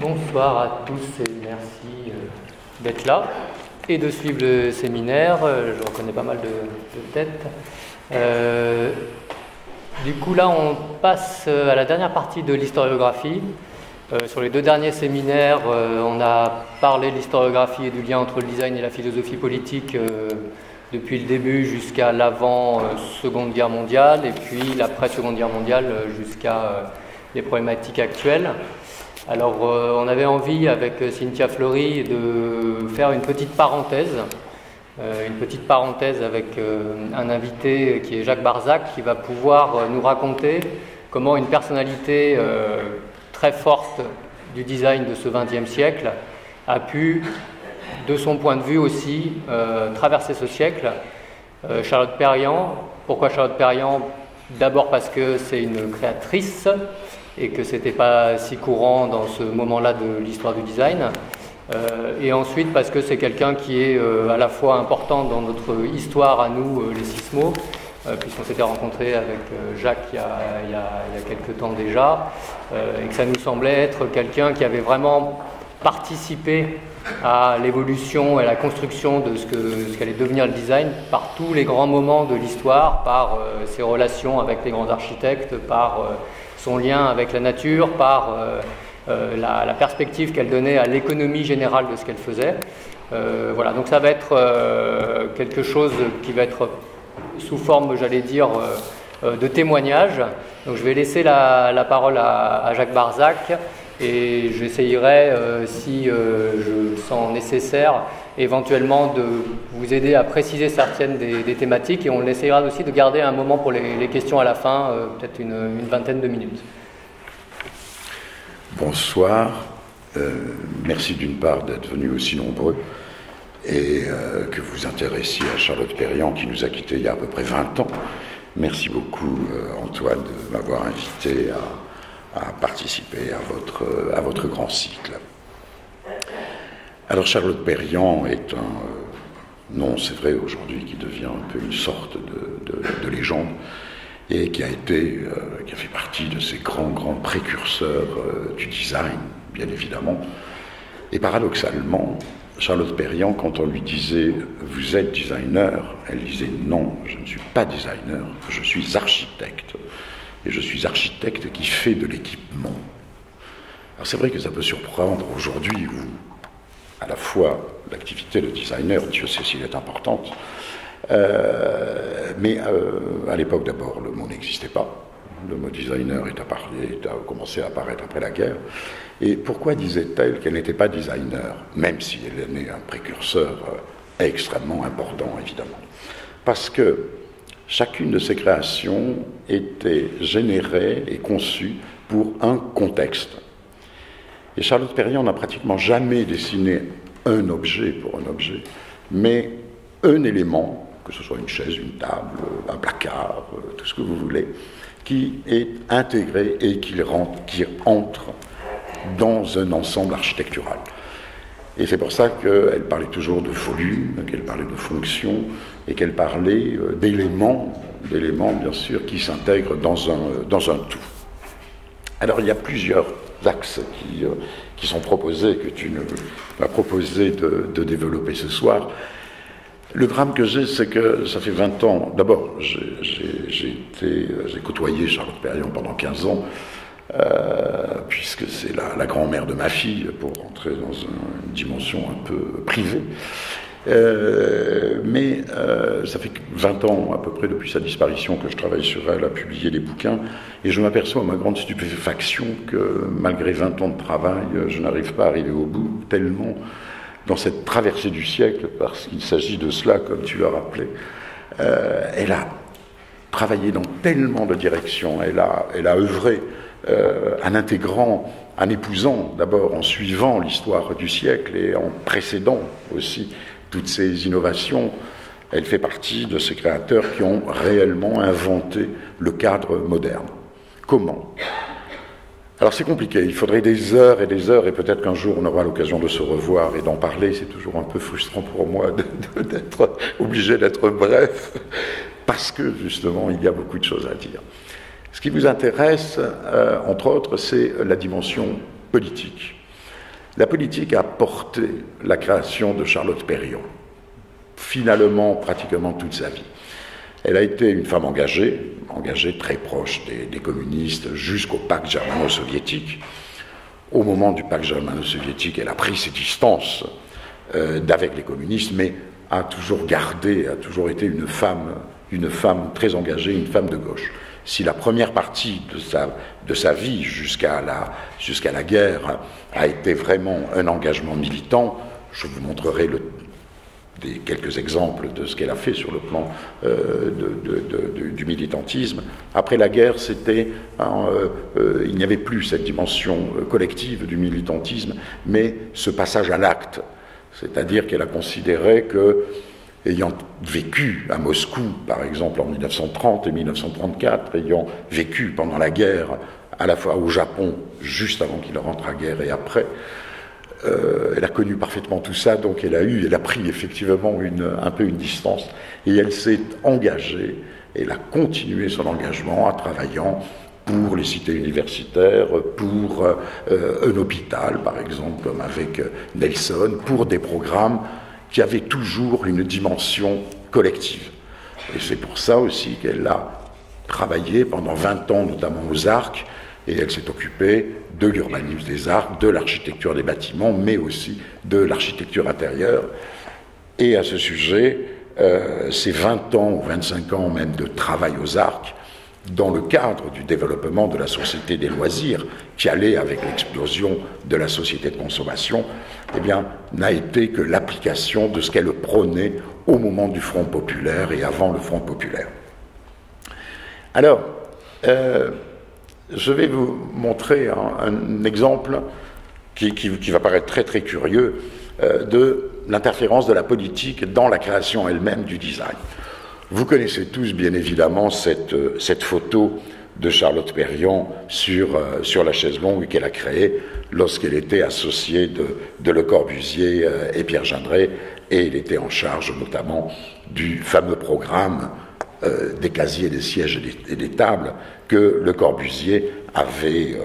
Bonsoir à tous et merci d'être là et de suivre le séminaire. Je reconnais pas mal de têtes. Du coup, là, on passe à la dernière partie de l'historiographie. Sur les deux derniers séminaires, on a parlé de l'historiographie et du lien entre le design et la philosophie politique depuis le début jusqu'à l'avant-Seconde Guerre mondiale et puis l'après-Seconde Guerre mondiale jusqu'à les problématiques actuelles. Alors, on avait envie, avec Cynthia Fleury, de faire une petite parenthèse avec un invité qui est Jacques Barzac, qui va pouvoir nous raconter comment une personnalité très forte du design de ce XXe siècle a pu, de son point de vue aussi, traverser ce siècle. Charlotte Perriand. Pourquoi Charlotte Perriand? D'abord parce que c'est une créatrice et que c'était pas si courant dans ce moment-là de l'histoire du design. Et ensuite parce que c'est quelqu'un qui est à la fois important dans notre histoire à nous, les Sismo, puisqu'on s'était rencontré avec Jacques il y a quelques temps déjà, et que ça nous semblait être quelqu'un qui avait vraiment participé à l'évolution et à la construction de ce qu'allait devenir le design par tous les grands moments de l'histoire, par ses relations avec les grands architectes, par son lien avec la nature, par la perspective qu'elle donnait à l'économie générale de ce qu'elle faisait. Voilà, donc ça va être quelque chose qui va être sous forme, j'allais dire, de témoignage. Donc je vais laisser la parole à Jacques Barzac et j'essayerai, si je le sens nécessaire, éventuellement de vous aider à préciser certaines des thématiques, et on essayera aussi de garder un moment pour les questions à la fin, peut-être une vingtaine de minutes. Bonsoir, merci d'une part d'être venus aussi nombreux et que vous vous intéressiez à Charlotte Perriand qui nous a quittés il y a à peu près 20 ans. Merci beaucoup Antoine de m'avoir invité à participer à votre grand cycle. Alors Charlotte Perriand est un nom, c'est vrai, aujourd'hui qui devient un peu une sorte de légende et qui a fait partie de ces grands précurseurs du design, bien évidemment. Et paradoxalement, Charlotte Perriand, quand on lui disait « vous êtes designer », elle disait « non, je ne suis pas designer, je suis architecte. Et je suis architecte qui fait de l'équipement ». Alors c'est vrai que ça peut surprendre aujourd'hui où à la fois l'activité de designer, Dieu sait s'il est importante, mais à l'époque d'abord le mot n'existait pas. Le mot designer a commencé à apparaître après la guerre. Et pourquoi disait-elle qu'elle n'était pas designer, même si elle est née un précurseur extrêmement important, évidemment? Parce que chacune de ses créations était générée et conçue pour un contexte. Et Charlotte Perriand n'a pratiquement jamais dessiné un objet pour un objet, mais un élément, que ce soit une chaise, une table, un placard, tout ce que vous voulez, qui est intégré et qui entre dans un ensemble architectural. Et c'est pour ça qu'elle parlait toujours de volume, qu'elle parlait de fonction, et qu'elle parlait d'éléments bien sûr, qui s'intègrent dans un tout. Alors il y a plusieurs axes qui sont proposés, que tu m'as proposé de développer ce soir. Le drame que j'ai, c'est que ça fait 20 ans, d'abord j'ai côtoyé Charlotte Perriand pendant 15 ans, puisque c'est la grand-mère de ma fille, pour rentrer dans une dimension un peu privée. Mais ça fait 20 ans à peu près depuis sa disparition que je travaille sur elle, à publier des bouquins, et je m'aperçois à ma grande stupéfaction que malgré 20 ans de travail, je n'arrive pas à arriver au bout, tellement dans cette traversée du siècle, parce qu'il s'agit de cela, comme tu l'as rappelé, elle a travaillé dans tellement de directions, elle a œuvré en intégrant, en épousant d'abord, en suivant l'histoire du siècle et en précédant aussi toutes ces innovations. Elle fait partie de ces créateurs qui ont réellement inventé le cadre moderne. Comment? Alors c'est compliqué, il faudrait des heures, et peut-être qu'un jour on aura l'occasion de se revoir et d'en parler. C'est toujours un peu frustrant pour moi d'être obligé d'être bref, parce que justement il y a beaucoup de choses à dire. Ce qui vous intéresse, entre autres, c'est la dimension politique. La politique a porté la création de Charlotte Perriand, finalement pratiquement toute sa vie. Elle a été une femme engagée très proche des communistes jusqu'au pacte germano-soviétique. Au moment du pacte germano-soviétique, elle a pris ses distances d'avec les communistes, mais a toujours été une femme très engagée, une femme de gauche. Si la première partie de sa vie jusqu'à la guerre a été vraiment un engagement militant, je vous montrerai quelques exemples de ce qu'elle a fait sur le plan du militantisme. Après la guerre, il n'y avait plus cette dimension collective du militantisme, mais ce passage à l'acte. C'est-à-dire qu'elle a considéré que, ayant vécu à Moscou, par exemple, en 1930 et 1934, ayant vécu pendant la guerre, à la fois au Japon, juste avant qu'il rentre à guerre et après, elle a connu parfaitement tout ça, donc elle a pris effectivement un peu une distance, et elle s'est engagée, elle a continué son engagement en travaillant pour les cités universitaires, pour un hôpital, par exemple, comme avec Nelson, pour des programmes qui avaient toujours une dimension collective. Et c'est pour ça aussi qu'elle a travaillé pendant 20 ans, notamment aux Arcs, et elle s'est occupée de l'urbanisme des Arcs, de l'architecture des bâtiments, mais aussi de l'architecture intérieure. Et à ce sujet, ces 20 ans ou 25 ans même de travail aux Arcs, dans le cadre du développement de la société des loisirs, qui allait avec l'explosion de la société de consommation, eh bien, n'a été que l'application de ce qu'elle prônait au moment du Front populaire et avant le Front populaire. Alors, je vais vous montrer un exemple qui va paraître très très curieux de l'interférence de la politique dans la création elle-même du design. Vous connaissez tous, bien évidemment, cette photo de Charlotte Perriand sur la chaise longue qu'elle a créée lorsqu'elle était associée de Le Corbusier et Pierre Gindray, et elle était en charge notamment du fameux programme des casiers, des sièges et des tables que Le Corbusier avait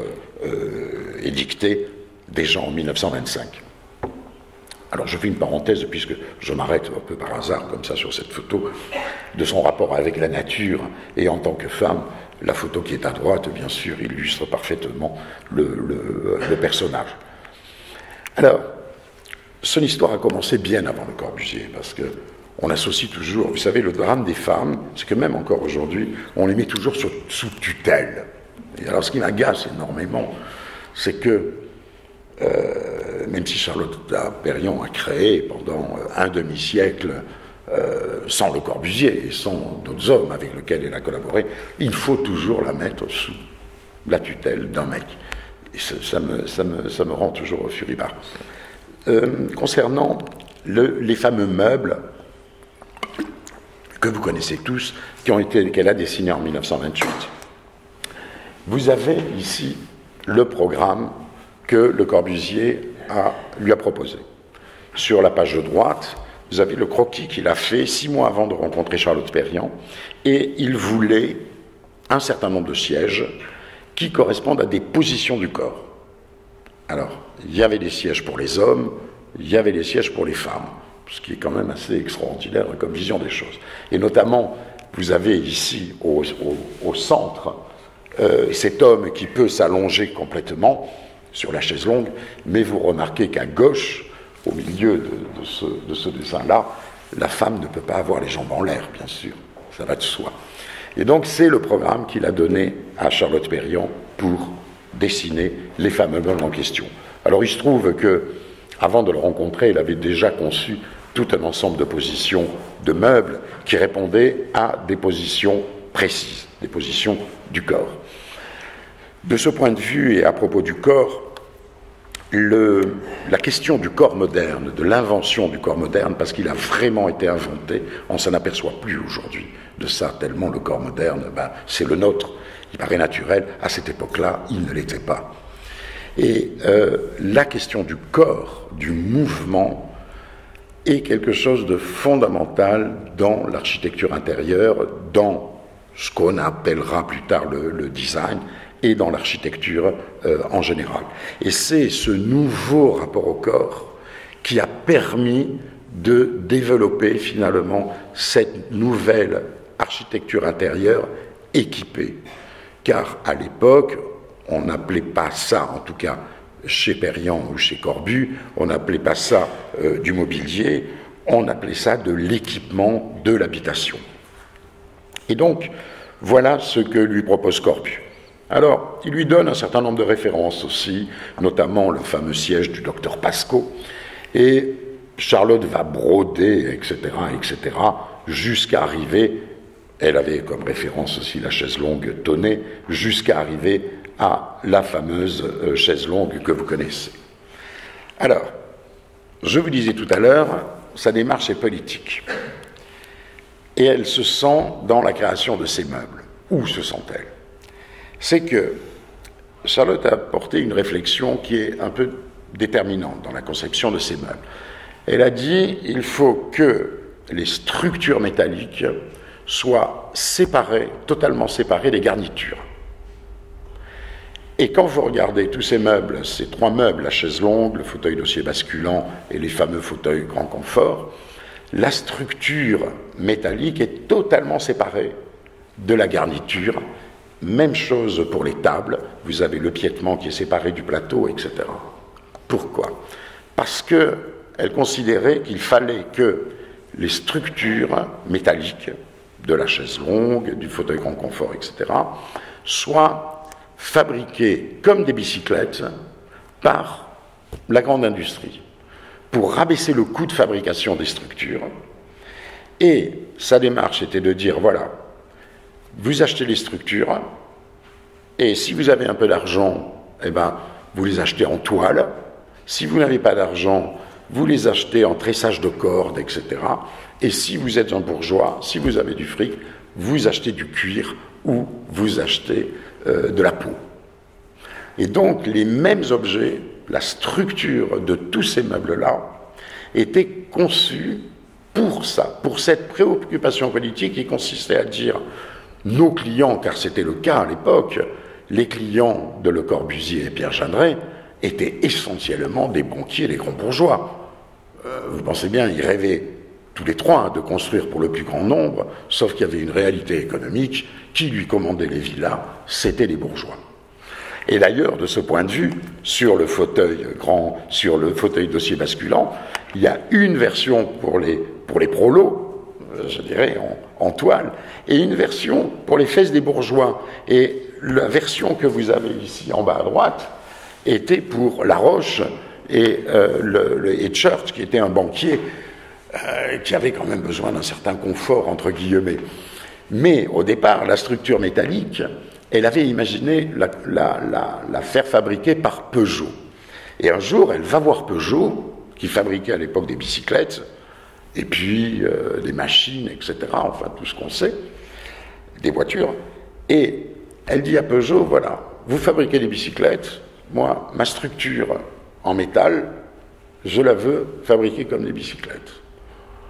édicté déjà en 1925. Alors je fais une parenthèse, puisque je m'arrête un peu par hasard comme ça sur cette photo, de son rapport avec la nature et en tant que femme. La photo qui est à droite, bien sûr, illustre parfaitement le personnage. Alors, son histoire a commencé bien avant Le Corbusier, parce que on associe toujours, vous savez, le drame des femmes, c'est que même encore aujourd'hui, on les met toujours sous tutelle. Et alors ce qui m'agace énormément, c'est que même si Charlotte Perriand a créé pendant un demi-siècle, sans Le Corbusier et sans d'autres hommes avec lesquels elle a collaboré, il faut toujours la mettre sous la tutelle d'un mec. Et ça me rend toujours furibard. Concernant les fameux meubles que vous connaissez tous, qu'elle a dessinés en 1928, vous avez ici le programme que Le Corbusier lui a proposé. Sur la page de droite, vous avez le croquis qu'il a fait 6 mois avant de rencontrer Charlotte Perriand, et il voulait un certain nombre de sièges qui correspondent à des positions du corps. Alors, il y avait des sièges pour les hommes, il y avait des sièges pour les femmes, ce qui est quand même assez extraordinaire comme vision des choses. Et notamment, vous avez ici, au centre, cet homme qui peut s'allonger complètement sur la chaise longue, mais vous remarquez qu'à gauche, au milieu de ce dessin-là, la femme ne peut pas avoir les jambes en l'air, bien sûr, ça va de soi. Et donc c'est le programme qu'il a donné à Charlotte Perriand pour dessiner les fameux meubles en question. Alors il se trouve que, avant de le rencontrer, il avait déjà conçu tout un ensemble de positions de meubles qui répondaient à des positions précises, des positions du corps. De ce point de vue, et à propos du corps, la question du corps moderne, de l'invention du corps moderne, parce qu'il a vraiment été inventé, on ne s'en aperçoit plus aujourd'hui de ça, tellement le corps moderne, c'est le nôtre, il paraît naturel, à cette époque-là, il ne l'était pas. Et la question du corps, du mouvement, est quelque chose de fondamental dans l'architecture intérieure, dans ce qu'on appellera plus tard le design, et dans l'architecture en général. Et c'est ce nouveau rapport au corps qui a permis de développer finalement cette nouvelle architecture intérieure équipée. Car à l'époque, on n'appelait pas ça, en tout cas chez Perriand ou chez Corbu, on n'appelait pas ça du mobilier, on appelait ça de l'équipement de l'habitation. Et donc, voilà ce que lui propose Corbu. Alors, il lui donne un certain nombre de références aussi, notamment le fameux siège du docteur Pascaud, et Charlotte va broder, etc., jusqu'à arriver, elle avait comme référence aussi la chaise longue Tonnet, jusqu'à arriver à la fameuse chaise longue que vous connaissez. Alors, je vous disais tout à l'heure, sa démarche est politique. Et elle se sent dans la création de ces meubles. Où se sent-elle? C'est que Charlotte a porté une réflexion qui est un peu déterminante dans la conception de ces meubles. Elle a dit il faut que les structures métalliques soient séparées, totalement séparées des garnitures. Et quand vous regardez tous ces meubles, ces trois meubles, la chaise longue, le fauteuil dossier basculant et les fameux fauteuils grand confort, la structure métallique est totalement séparée de la garniture. Même chose pour les tables, vous avez le piétement qui est séparé du plateau, etc. Pourquoi? Parce qu'elle considérait qu'il fallait que les structures métalliques de la chaise longue, du fauteuil grand confort, etc., soient fabriquées comme des bicyclettes par la grande industrie pour rabaisser le coût de fabrication des structures. Et sa démarche était de dire, voilà, vous achetez les structures, et si vous avez un peu d'argent, eh ben, vous les achetez en toile. Si vous n'avez pas d'argent, vous les achetez en tressage de cordes, etc. Et si vous êtes un bourgeois, si vous avez du fric, vous achetez du cuir ou vous achetez de la peau. Et donc, les mêmes objets, la structure de tous ces meubles-là, était conçue pour ça, pour cette préoccupation politique qui consistait à dire nos clients, car c'était le cas à l'époque, les clients de Le Corbusier et Pierre Jeanneret étaient essentiellement des banquiers, des grands bourgeois. Vous pensez bien, ils rêvaient tous les trois de construire pour le plus grand nombre, sauf qu'il y avait une réalité économique qui lui commandait les villas, c'était les bourgeois. Et d'ailleurs, de ce point de vue, sur le fauteuil grand, sur le fauteuil dossier basculant, il y a une version pour les prolos, je dirais, en toile, et une version pour les fesses des bourgeois. Et la version que vous avez ici en bas à droite était pour Laroche et Church, qui était un banquier qui avait quand même besoin d'un certain confort, entre guillemets. Mais au départ, la structure métallique, elle avait imaginé la faire fabriquer par Peugeot. Et un jour, elle va voir Peugeot, qui fabriquait à l'époque des bicyclettes, et puis des machines, etc., enfin tout ce qu'on sait, des voitures. Et elle dit à Peugeot, voilà, vous fabriquez des bicyclettes, moi, ma structure en métal, je la veux fabriquer comme des bicyclettes.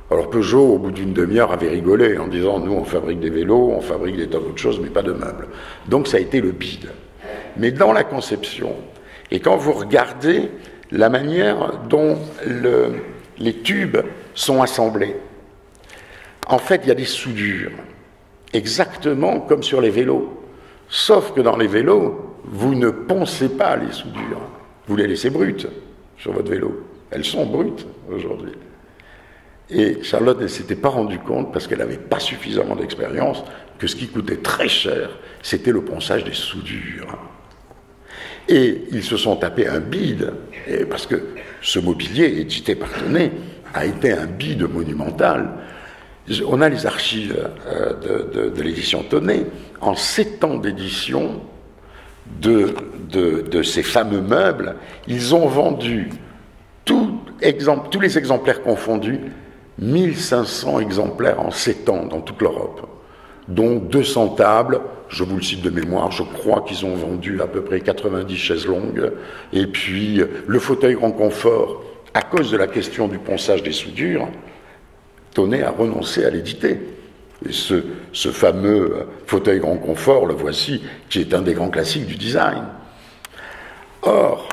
Alors Peugeot, au bout d'une demi-heure, avait rigolé en disant, nous, on fabrique des vélos, on fabrique des tas d'autres choses, mais pas de meubles. Donc ça a été le bide. Mais dans la conception, et quand vous regardez la manière dont les tubes sont assemblés, en fait, il y a des soudures, exactement comme sur les vélos. Sauf que dans les vélos, vous ne poncez pas les soudures, vous les laissez brutes sur votre vélo. Elles sont brutes aujourd'hui. Et Charlotte ne s'était pas rendue compte, parce qu'elle n'avait pas suffisamment d'expérience, que ce qui coûtait très cher, c'était le ponçage des soudures. Et ils se sont tapés un bide, parce que ce mobilier, édité par Tonnet, a été un bide monumental. On a les archives de l'édition Tonnet. En 7 ans d'édition de ces fameux meubles, ils ont vendu, tous les exemplaires confondus, 1500 exemplaires en 7 ans dans toute l'Europe, dont 200 tables, je vous le cite de mémoire, je crois qu'ils ont vendu à peu près 90 chaises longues, et puis le fauteuil grand confort, à cause de la question du ponçage des soudures, Tonnet a renoncé à l'éditer. Et ce fameux fauteuil grand confort, le voici, qui est un des grands classiques du design. Or,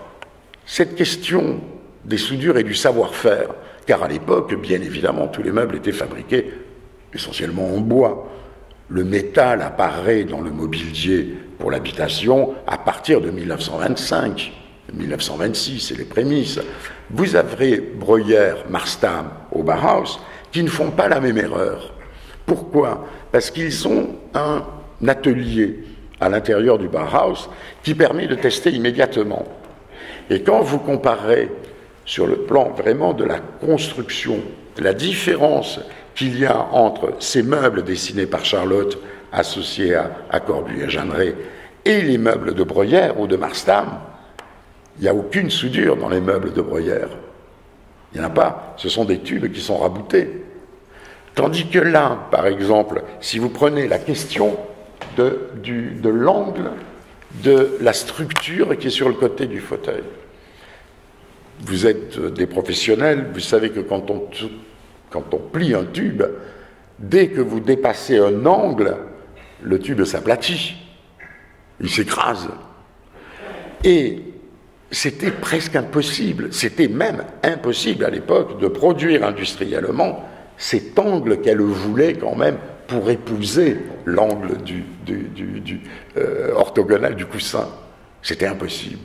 cette question des soudures et du savoir-faire, car à l'époque, bien évidemment, tous les meubles étaient fabriqués essentiellement en bois. Le métal apparaît dans le mobilier pour l'habitation à partir de 1925, 1926, c'est les prémices. Vous avez Breuer, Marstam au Bauhaus qui ne font pas la même erreur. Pourquoi? Parce qu'ils ont un atelier à l'intérieur du Bauhaus qui permet de tester immédiatement. Et quand vous comparez sur le plan vraiment de la construction, la différence qu'il y a entre ces meubles dessinés par Charlotte, associés à Corbu et à Jeanneret, et les meubles de Breuer ou de Marstam, il n'y a aucune soudure dans les meubles de Breuer. Il n'y en a pas. Ce sont des tubes qui sont raboutés. Tandis que là, par exemple, si vous prenez la question de l'angle de la structure qui est sur le côté du fauteuil, vous êtes des professionnels, vous savez que quand on plie un tube, dès que vous dépassez un angle, le tube s'aplatit, il s'écrase. Et c'était presque impossible, c'était même impossible à l'époque de produire industriellement cet angle qu'elle voulait quand même pour épouser l'angle orthogonal du coussin. C'était impossible.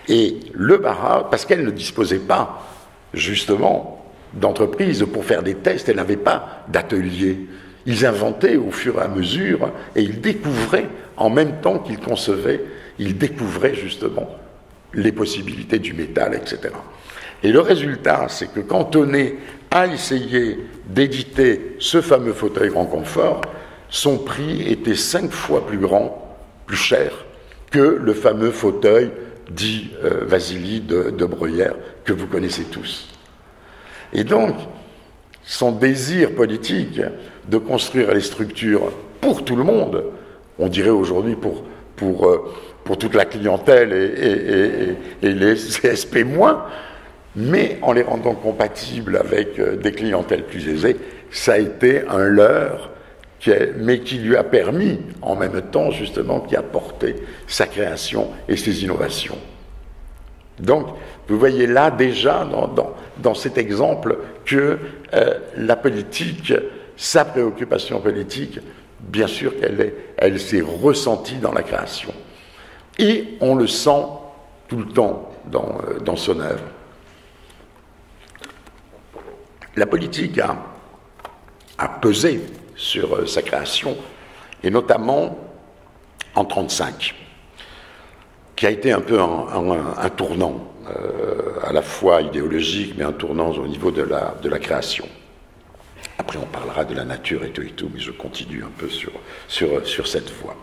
Et le Bauhaus, parce qu'elle ne disposait pas justement d'entreprise pour faire des tests, elle n'avait pas d'atelier. Ils inventaient au fur et à mesure et ils découvraient, en même temps qu'ils concevaient, ils découvraient justement les possibilités du métal, etc. Et le résultat, c'est que quand Tonnet a essayé d'éditer ce fameux fauteuil grand confort, son prix était 5 fois plus grand, plus cher, que le fameux fauteuil dit Vasily de Breuer, que vous connaissez tous. Et donc, son désir politique de construire les structures pour tout le monde, on dirait aujourd'hui pour toute la clientèle et les CSP moins, mais en les rendant compatibles avec des clientèles plus aisées, ça a été un leurre, mais qui lui a permis, en même temps, justement, qui a porté sa création et ses innovations. Donc, vous voyez là déjà, dans cet exemple, que la politique, sa préoccupation politique, bien sûr elle s'est ressentie dans la création. Et on le sent tout le temps dans son œuvre. La politique a pesé sur sa création, et notamment en 1935, qui a été un peu un tournant, à la fois idéologique, mais un tournant au niveau de la création. Après, on parlera de la nature et tout, mais je continue un peu sur cette voie.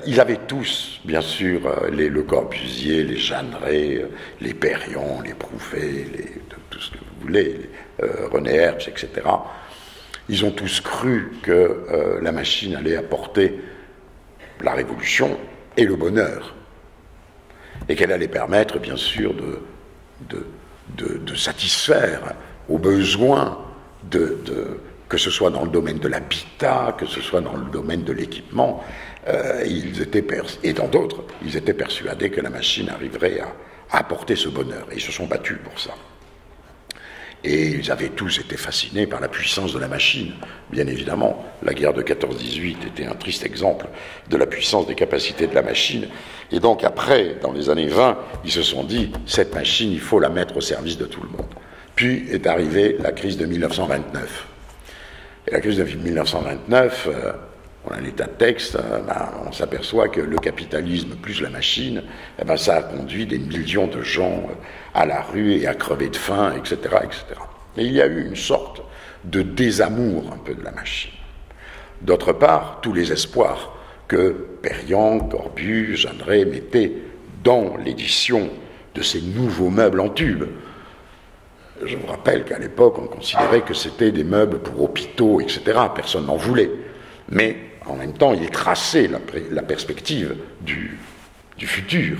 Ils avaient tous, bien sûr, le Corbusier, les Jeanneret, les Perriand, les Prouvé, tout ce que vous voulez, René Herbst, etc. Ils ont tous cru que la machine allait apporter la révolution et le bonheur, et qu'elle allait permettre, bien sûr, de satisfaire aux besoins que ce soit dans le domaine de l'habitat, que ce soit dans le domaine de l'équipement, et dans d'autres, ils étaient persuadés que la machine arriverait à apporter ce bonheur, et ils se sont battus pour ça. Et ils avaient tous été fascinés par la puissance de la machine. Bien évidemment, la guerre de 14-18 était un triste exemple de la puissance des capacités de la machine. Et donc après, dans les années 20, ils se sont dit, cette machine, il faut la mettre au service de tout le monde. Puis est arrivée la crise de 1929. Et la crise de 1929, on a un état de texte, on s'aperçoit que le capitalisme plus la machine, ça a conduit des millions de gens à la rue et à crever de faim, etc., etc. Et il y a eu une sorte de désamour un peu de la machine. D'autre part, tous les espoirs que Perriand, Corbu, Jeanneret mettaient dans l'édition de ces nouveaux meubles en tube. Je vous rappelle qu'à l'époque, on considérait que c'était des meubles pour hôpitaux, etc. Personne n'en voulait. Mais en même temps, il traçait la perspective du futur.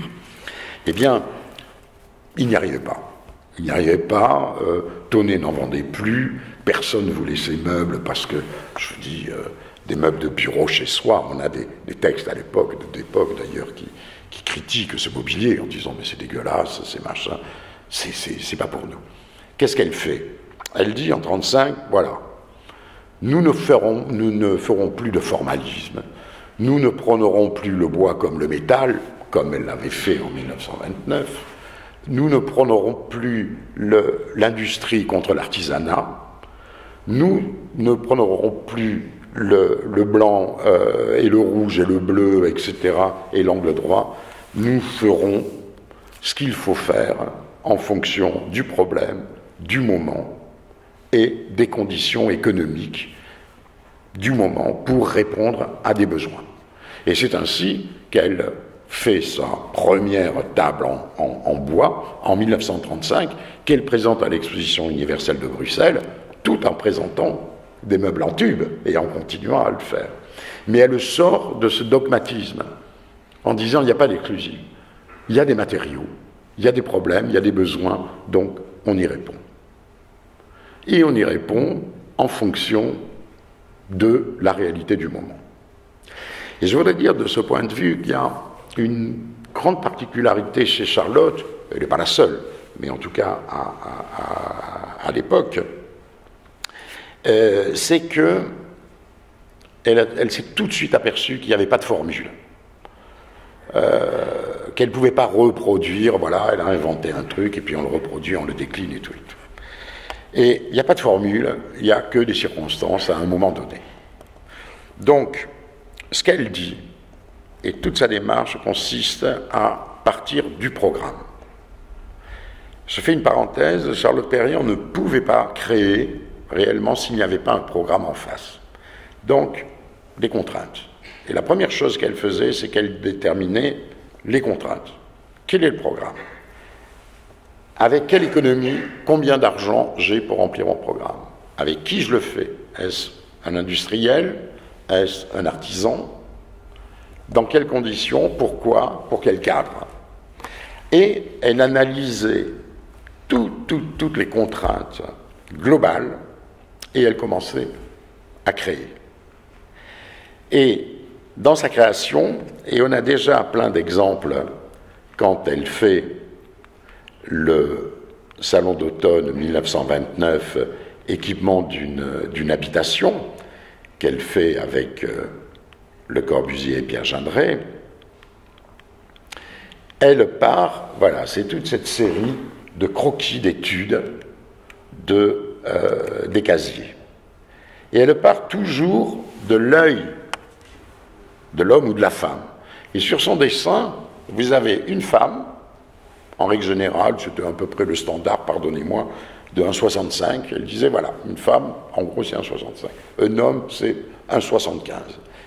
Eh bien, il n'y arrivait pas. Il n'y arrivait pas, Tonnet n'en vendait plus, personne ne voulait ses meubles parce que, je vous dis, des meubles de bureau chez soi, on a des textes à l'époque d'ailleurs, qui critiquent ce mobilier en disant mais c'est dégueulasse, c'est machin, c'est pas pour nous. Qu'est-ce qu'elle fait? Elle dit en 1935, voilà, nous ne ferons plus de formalisme, nous ne prônerons plus le bois comme le métal, comme elle l'avait fait en 1929, nous ne prônerons plus l'industrie contre l'artisanat, nous ne prônerons plus le blanc et le rouge et le bleu, etc., et l'angle droit, nous ferons ce qu'il faut faire en fonction du problème, du moment et des conditions économiques du moment pour répondre à des besoins. Et c'est ainsi qu'elle fait sa première table en bois en 1935, qu'elle présente à l'exposition universelle de Bruxelles, tout en présentant des meubles en tube et en continuant à le faire. Mais elle sort de ce dogmatisme en disant il n'y a pas d'exclusif, il y a des matériaux, il y a des problèmes, il y a des besoins, donc on y répond. Et on y répond en fonction de la réalité du moment. Et je voudrais dire de ce point de vue qu'il y a une grande particularité chez Charlotte, elle n'est pas la seule, mais en tout cas à l'époque, c'est que elle s'est tout de suite aperçue qu'il n'y avait pas de formule, qu'elle ne pouvait pas reproduire, voilà, elle a inventé un truc et puis on le reproduit, on le décline et tout. Et il n'y a pas de formule, il n'y a que des circonstances à un moment donné. Donc, ce qu'elle dit, et toute sa démarche consiste à partir du programme. Je fais une parenthèse, Charlotte Perriand ne pouvait pas créer réellement s'il n'y avait pas un programme en face. Donc, des contraintes. Et la première chose qu'elle faisait, c'est qu'elle déterminait les contraintes. Quel est le programme? Avec quelle économie, combien d'argent j'ai pour remplir mon programme? Avec qui je le fais? Est-ce un industriel? Est-ce un artisan? Dans quelles conditions? Pourquoi? Pour quel cadre? Et elle analysait toutes les contraintes globales et elle commençait à créer. Et dans sa création, et on a déjà plein d'exemples quand elle fait le salon d'automne 1929, équipement d'une habitation, qu'elle fait avec Le Corbusier et Pierre Gindray, elle part, voilà, c'est toute cette série de croquis d'études des casiers. Et elle part toujours de l'œil de l'homme ou de la femme. Et sur son dessin, vous avez une femme, en règle générale, c'était à peu près le standard, pardonnez-moi, de 1,65. Elle disait, voilà, une femme, en gros, c'est 1,65. Un homme, c'est 1,75.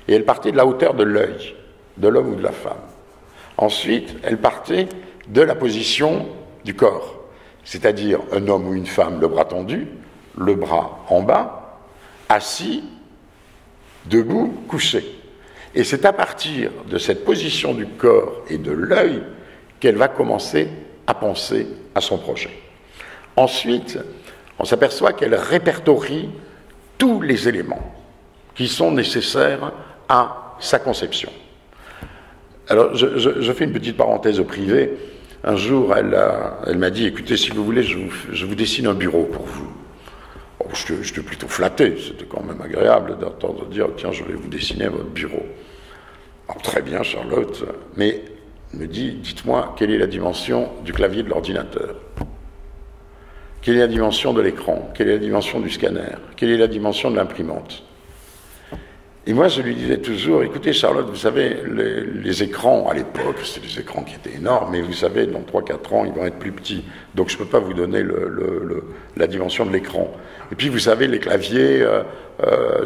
Et elle partait de la hauteur de l'œil, de l'homme ou de la femme. Ensuite, elle partait de la position du corps, c'est-à-dire un homme ou une femme, le bras tendu, le bras en bas, assis, debout, couché. Et c'est à partir de cette position du corps et de l'œil qu'elle va commencer à penser à son projet. Ensuite, on s'aperçoit qu'elle répertorie tous les éléments qui sont nécessaires à sa conception. Alors, je fais une petite parenthèse au privé. Un jour, elle m'a dit, écoutez, si vous voulez, je vous dessine un bureau pour vous. Oh, j'étais plutôt flatté, c'était quand même agréable d'entendre dire, tiens, je vais vous dessiner votre bureau. Oh, très bien, Charlotte, mais elle me dit, dites-moi, quelle est la dimension du clavier de l'ordinateur? Quelle est la dimension de l'écran? Quelle est la dimension du scanner? Quelle est la dimension de l'imprimante? Et moi, je lui disais toujours, écoutez, Charlotte, vous savez, les écrans, à l'époque, c'était des écrans qui étaient énormes, mais vous savez, dans 3-4 ans, ils vont être plus petits. Donc, je ne peux pas vous donner la dimension de l'écran. Et puis, vous savez, les claviers,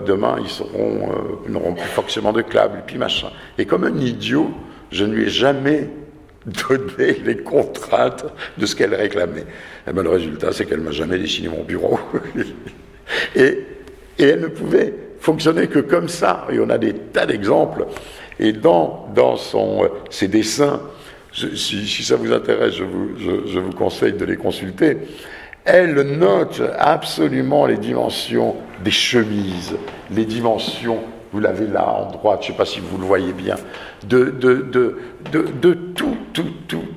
demain, ils n'auront plus forcément de câbles, et puis machin. Et comme un idiot, je ne lui ai jamais donné les contraintes de ce qu'elle réclamait. Et bien, le résultat, c'est qu'elle ne m'a jamais dessiné mon bureau. et elle ne pouvait fonctionner que comme ça, et on a des tas d'exemples, et dans ses dessins, si ça vous intéresse, je vous conseille de les consulter. Elle note absolument les dimensions des chemises, les dimensions, vous l'avez là en droite, je ne sais pas si vous le voyez bien, de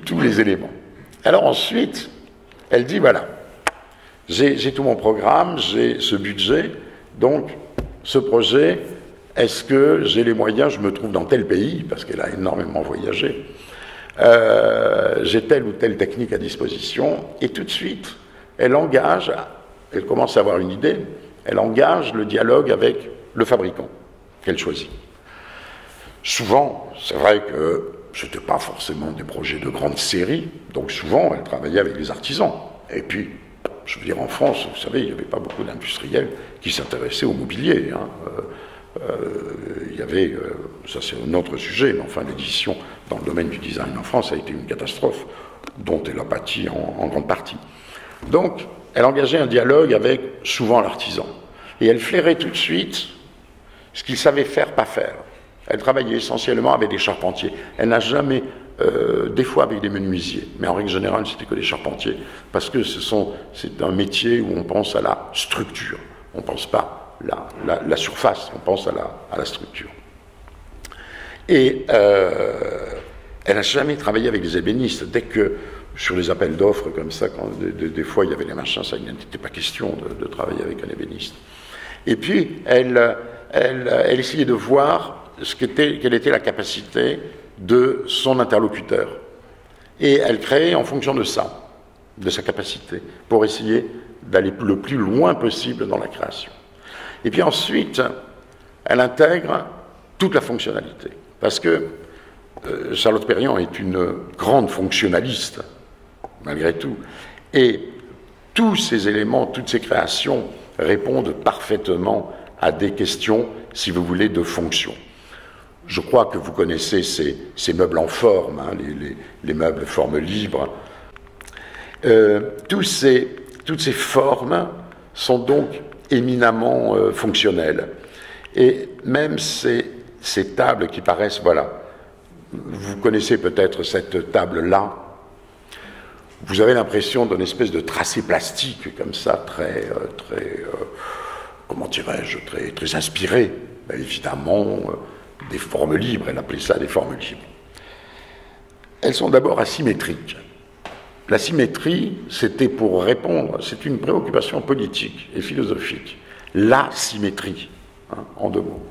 tous les éléments. Alors ensuite, elle dit, voilà, j'ai tout mon programme, j'ai ce budget, donc ce projet, est-ce que j'ai les moyens, je me trouve dans tel pays, parce qu'elle a énormément voyagé, j'ai telle ou telle technique à disposition, et tout de suite, elle commence à avoir une idée, elle engage le dialogue avec le fabricant qu'elle choisit. Souvent, c'est vrai que ce n'était pas forcément des projets de grande série, donc souvent, elle travaillait avec des artisans. Et puis, je veux dire, en France, vous savez, il n'y avait pas beaucoup d'industriels qui s'intéressaient au mobilier. Il y avait, ça c'est un autre sujet, mais enfin, l'édition dans le domaine du design en France a été une catastrophe, dont elle a pâti en grande partie. Donc, elle engageait un dialogue avec souvent l'artisan. Et elle flairait tout de suite ce qu'il savait faire, pas faire. Elle travaillait essentiellement avec des charpentiers. Elle n'a jamais, des fois avec des menuisiers, mais en règle générale, c'était que des charpentiers, parce que c'est un métier où on pense à la structure. On ne pense pas la surface, on pense à la structure. Et elle n'a jamais travaillé avec des ébénistes. Dès que sur les appels d'offres comme ça, quand des fois il y avait les machins, ça n'était pas question de travailler avec un ébéniste. Et puis, elle essayait de voir quelle était la capacité de son interlocuteur. Et elle créait en fonction de ça, de sa capacité, pour essayer d'aller le plus loin possible dans la création. Et puis ensuite, elle intègre toute la fonctionnalité. Parce que Charlotte Perriand est une grande fonctionnaliste, malgré tout. Et tous ces éléments, toutes ces créations répondent parfaitement à des questions, si vous voulez, de fonction. Je crois que vous connaissez ces meubles en forme, les meubles forme libre. Toutes ces formes sont donc éminemment fonctionnelles. Et même ces tables qui paraissent, voilà, vous connaissez peut-être cette table-là, vous avez l'impression d'une espèce de tracé plastique, comme ça, comment dirais-je, très inspiré, ben, évidemment, des formes libres, elle appelait ça des formes libres. Elles sont d'abord asymétriques. La symétrie, c'était pour répondre, c'est une préoccupation politique et philosophique. La symétrie, en deux mots.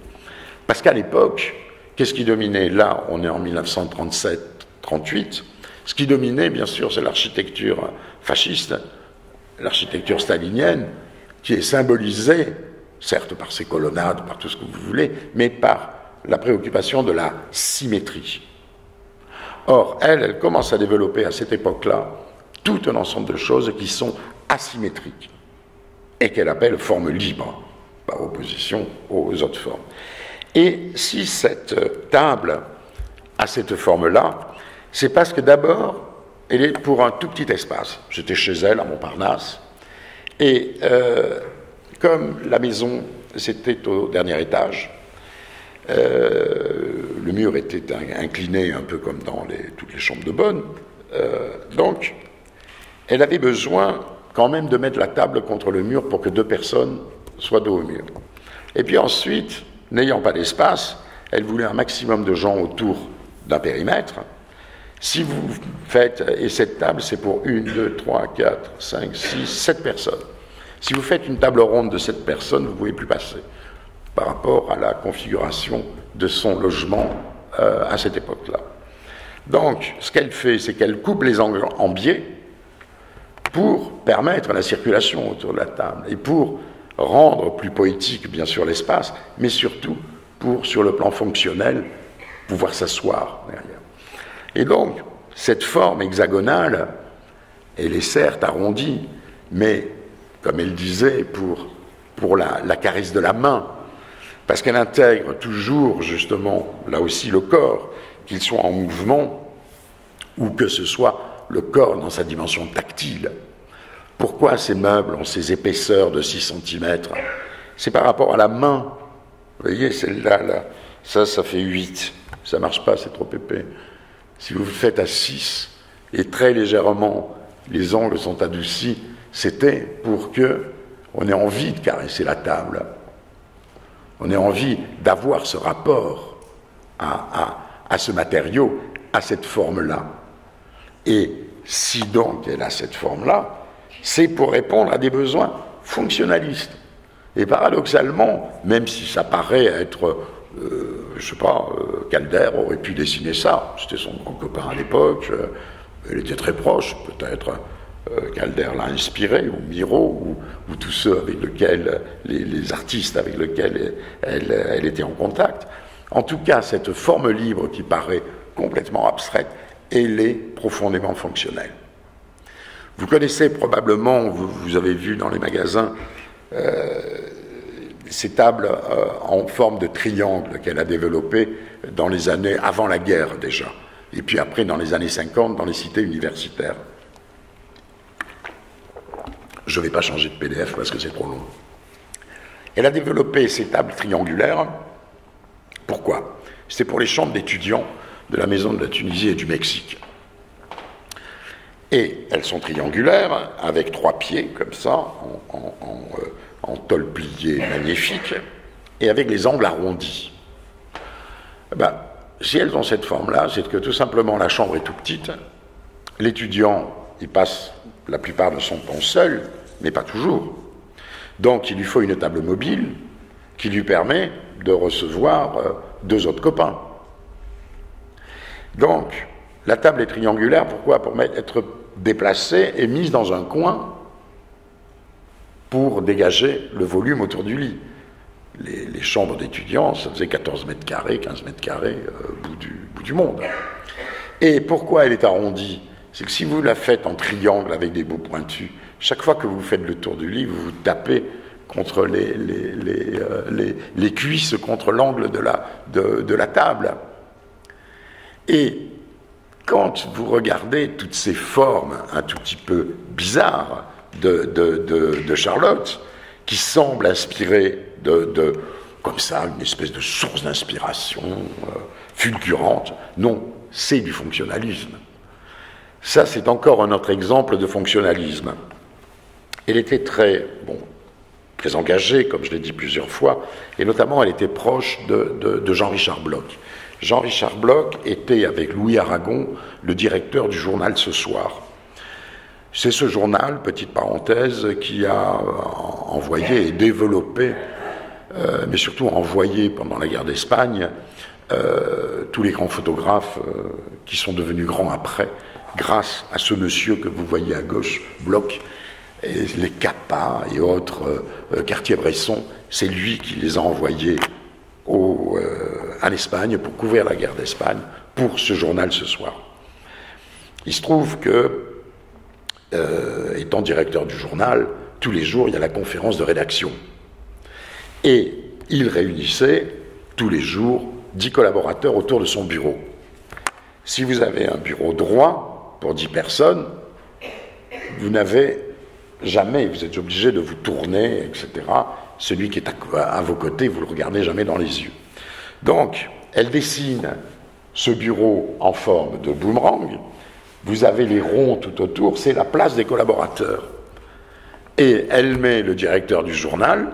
Parce qu'à l'époque, qu'est-ce qui dominait? Là, on est en 1937-38. Ce qui dominait, bien sûr, c'est l'architecture fasciste, l'architecture stalinienne, qui est symbolisée, certes par ses colonnades, par tout ce que vous voulez, mais par la préoccupation de la symétrie. Or, elle commence à développer à cette époque-là tout un ensemble de choses qui sont asymétriques et qu'elle appelle forme libre, par opposition aux autres formes. Et si cette table a cette forme-là, c'est parce que d'abord, elle est pour un tout petit espace. J'étais chez elle, à Montparnasse, et comme la maison, c'était au dernier étage, le mur était incliné un peu comme dans toutes les chambres de bonne, donc elle avait besoin quand même de mettre la table contre le mur pour que deux personnes soient dos au mur. Et puis ensuite, n'ayant pas d'espace, elle voulait un maximum de gens autour d'un périmètre. Si vous faites, et cette table c'est pour 1, 2, 3, 4, 5, 6, 7 personnes. Si vous faites une table ronde de 7 personnes, vous ne pouvez plus passer par rapport à la configuration de son logement à cette époque-là. Donc, ce qu'elle fait, c'est qu'elle coupe les angles en biais pour permettre la circulation autour de la table et pour rendre plus poétique, bien sûr, l'espace, mais surtout pour, sur le plan fonctionnel, pouvoir s'asseoir derrière. Et donc, cette forme hexagonale, elle est certes arrondie, mais, comme elle disait, pour la caresse de la main, parce qu'elle intègre toujours, justement, là aussi, le corps, qu'il soit en mouvement, ou que ce soit le corps dans sa dimension tactile. Pourquoi ces meubles ont ces épaisseurs de 6 cm? C'est par rapport à la main. Vous voyez, celle-là, là, ça fait 8. Ça ne marche pas, c'est trop épais. si vous le faites à 6, et très légèrement, les angles sont adoucis, c'était pour que on ait envie de caresser la table. On ait envie d'avoir ce rapport à ce matériau, à cette forme-là. Et si donc elle a cette forme-là, c'est pour répondre à des besoins fonctionnalistes. Et paradoxalement, même si ça paraît être, je ne sais pas, Calder aurait pu dessiner ça, c'était son grand copain à l'époque, il était très proche, peut-être Calder l'a inspiré, ou Miro, ou tous ceux avec lesquels, les artistes avec lesquels elle était en contact. En tout cas, cette forme libre qui paraît complètement abstraite, elle est profondément fonctionnelle. Vous connaissez probablement, vous avez vu dans les magasins, ces tables en forme de triangle qu'elle a développées dans les années avant la guerre déjà, et puis après dans les années 50 dans les cités universitaires. Je ne vais pas changer de PDF parce que c'est trop long. Elle a développé ces tables triangulaires. Pourquoi? C'était pour les chambres d'étudiants de la Maison de la Tunisie et du Mexique. Et elles sont triangulaires, avec 3 pieds, comme ça, en tôle pliée magnifique, et avec les angles arrondis. Si elles ont cette forme-là, c'est que tout simplement la chambre est tout petite, l'étudiant, il passe la plupart de son temps seul, mais pas toujours. Donc il lui faut une table mobile qui lui permet de recevoir 2 autres copains. Donc, la table est triangulaire, pourquoi? Pour être déplacée et mise dans un coin pour dégager le volume autour du lit. Les chambres d'étudiants, ça faisait 14 mètres carrés, 15 mètres carrés, bout du monde. Et pourquoi elle est arrondie? C'est que si vous la faites en triangle avec des bouts pointus, chaque fois que vous faites le tour du lit, vous vous tapez contre les cuisses, contre l'angle de la table. Et quand vous regardez toutes ces formes un tout petit peu bizarres de Charlotte, qui semblent inspirées comme ça, une espèce de source d'inspiration fulgurante, non, c'est du fonctionnalisme. Ça, c'est encore un autre exemple de fonctionnalisme. Elle était très engagée, comme je l'ai dit plusieurs fois, et notamment elle était proche de Jean-Richard Bloch. Jean-Richard Bloch était, avec Louis Aragon, le directeur du journal Ce Soir. C'est ce journal, petite parenthèse, qui a envoyé et développé, mais surtout envoyé pendant la guerre d'Espagne, tous les grands photographes qui sont devenus grands après, grâce à ce monsieur que vous voyez à gauche, Bloch, et les Capa et autres, Cartier-Bresson, c'est lui qui les a envoyés en Espagne pour couvrir la guerre d'Espagne pour ce journal Ce Soir. Il se trouve que, étant directeur du journal, tous les jours il y a la conférence de rédaction. Et il réunissait tous les jours 10 collaborateurs autour de son bureau. Si vous avez un bureau droit pour 10 personnes, vous n'avez jamais, vous êtes obligé de vous tourner, etc. Celui qui est à vos côtés, vous ne le regardez jamais dans les yeux. Donc, elle dessine ce bureau en forme de boomerang. Vous avez les ronds tout autour, c'est la place des collaborateurs. Et elle met le directeur du journal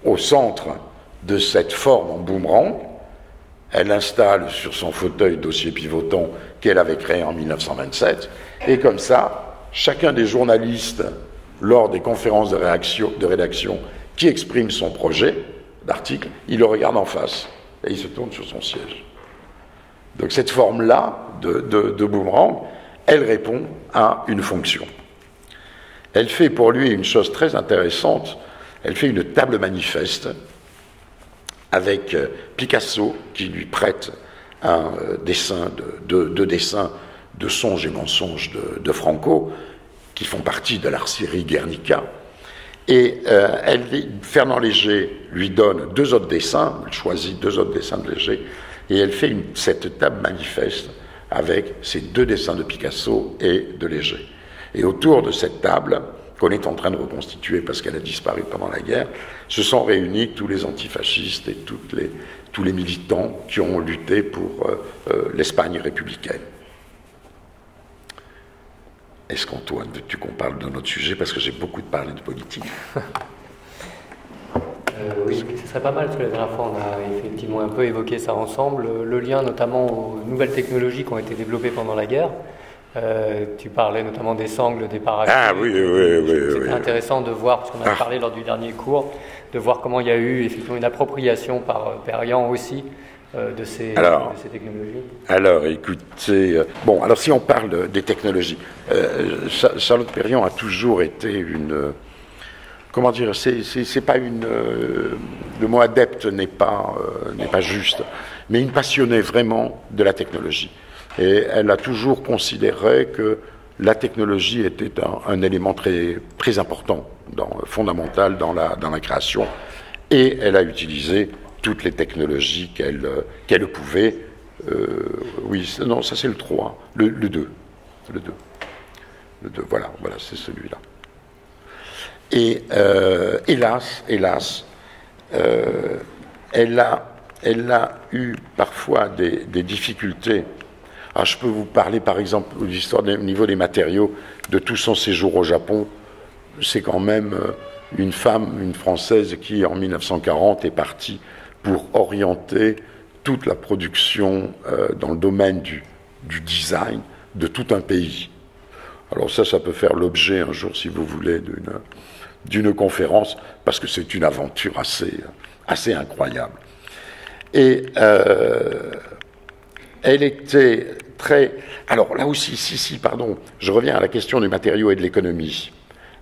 au centre de cette forme en boomerang. Elle l'installe sur son fauteuil dossier pivotant qu'elle avait créé en 1927. Et comme ça, chacun des journalistes, lors des conférences de rédaction qui exprime son projet d'article, il le regarde en face et il se tourne sur son siège. Donc cette forme-là de boomerang, elle répond à une fonction. Elle fait pour lui une chose très intéressante, elle fait une table manifeste avec Picasso qui lui prête un dessin, deux dessins de Songes et mensonges de Franco, qui font partie de la série Guernica. Et Fernand Léger lui donne 2 autres dessins, elle choisit 2 autres dessins de Léger, et elle fait cette table manifeste avec ces 2 dessins de Picasso et de Léger. Et autour de cette table, qu'on est en train de reconstituer parce qu'elle a disparu pendant la guerre, se sont réunis tous les antifascistes et tous les militants qui ont lutté pour l'Espagne républicaine. Est-ce qu'Antoine, veux-tu qu'on parle de notre sujet? Parce que j'ai beaucoup parlé de politique. Oui, ce serait pas mal, parce que la dernière fois, on a effectivement un peu évoqué ça ensemble. Le lien notamment aux nouvelles technologies qui ont été développées pendant la guerre. Tu parlais notamment des sangles, des parachutes. Ah oui. C'était intéressant de voir, parce qu'on a parlé lors du dernier cours, de voir comment il y a eu effectivement une appropriation par Perriand aussi de ces technologies. Alors, écoutez, bon, alors si on parle des technologies, Charlotte Perriand a toujours été une... Comment dire, c'est pas une... le mot adepte n'est pas juste, mais une passionnée vraiment de la technologie. Et elle a toujours considéré que la technologie était un élément très, très important, fondamental dans la création. Et elle a utilisé toutes les technologies qu'elle pouvait. Oui, non, ça c'est le 3, le 2. Le 2, voilà, c'est celui-là. Et hélas, elle a eu parfois des difficultés. Alors, je peux vous parler par exemple de l'histoire au niveau des matériaux, de tout son séjour au Japon. C'est quand même une femme, une Française, qui en 1940 est partie pour orienter toute la production dans le domaine du design de tout un pays. Alors ça peut faire l'objet un jour, si vous voulez, d'une conférence, parce que c'est une aventure assez incroyable. Et elle était très... Alors là aussi, pardon, je reviens à la question du matériau et de l'économie,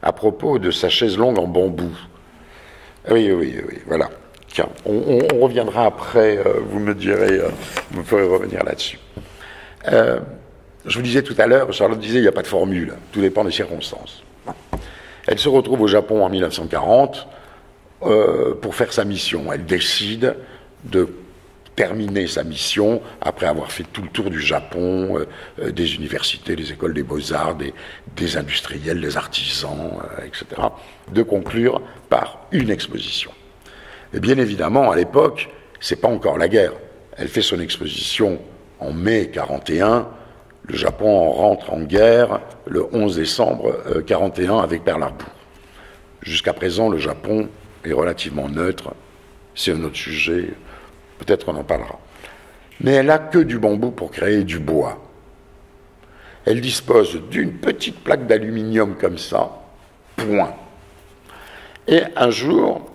à propos de sa chaise longue en bambou. Oui, voilà. Tiens, on reviendra après, vous me direz, vous pourrez revenir là-dessus. Je vous disais tout à l'heure, Charlotte disait, il n'y a pas de formule, tout dépend des circonstances. Elle se retrouve au Japon en 1940 pour faire sa mission. Elle décide de terminer sa mission, après avoir fait tout le tour du Japon, des universités, des écoles des beaux-arts, des industriels, des artisans, etc., de conclure par une exposition. Et bien évidemment, à l'époque, c'est pas encore la guerre. Elle fait son exposition en mai 1941. Le Japon rentre en guerre le 11 décembre 1941 avec Pearl Harbor. Jusqu'à présent, le Japon est relativement neutre. C'est un autre sujet. Peut-être qu'on en parlera. Mais elle n'a que du bambou pour créer du bois. Elle dispose d'une petite plaque d'aluminium comme ça, point. Et un jour,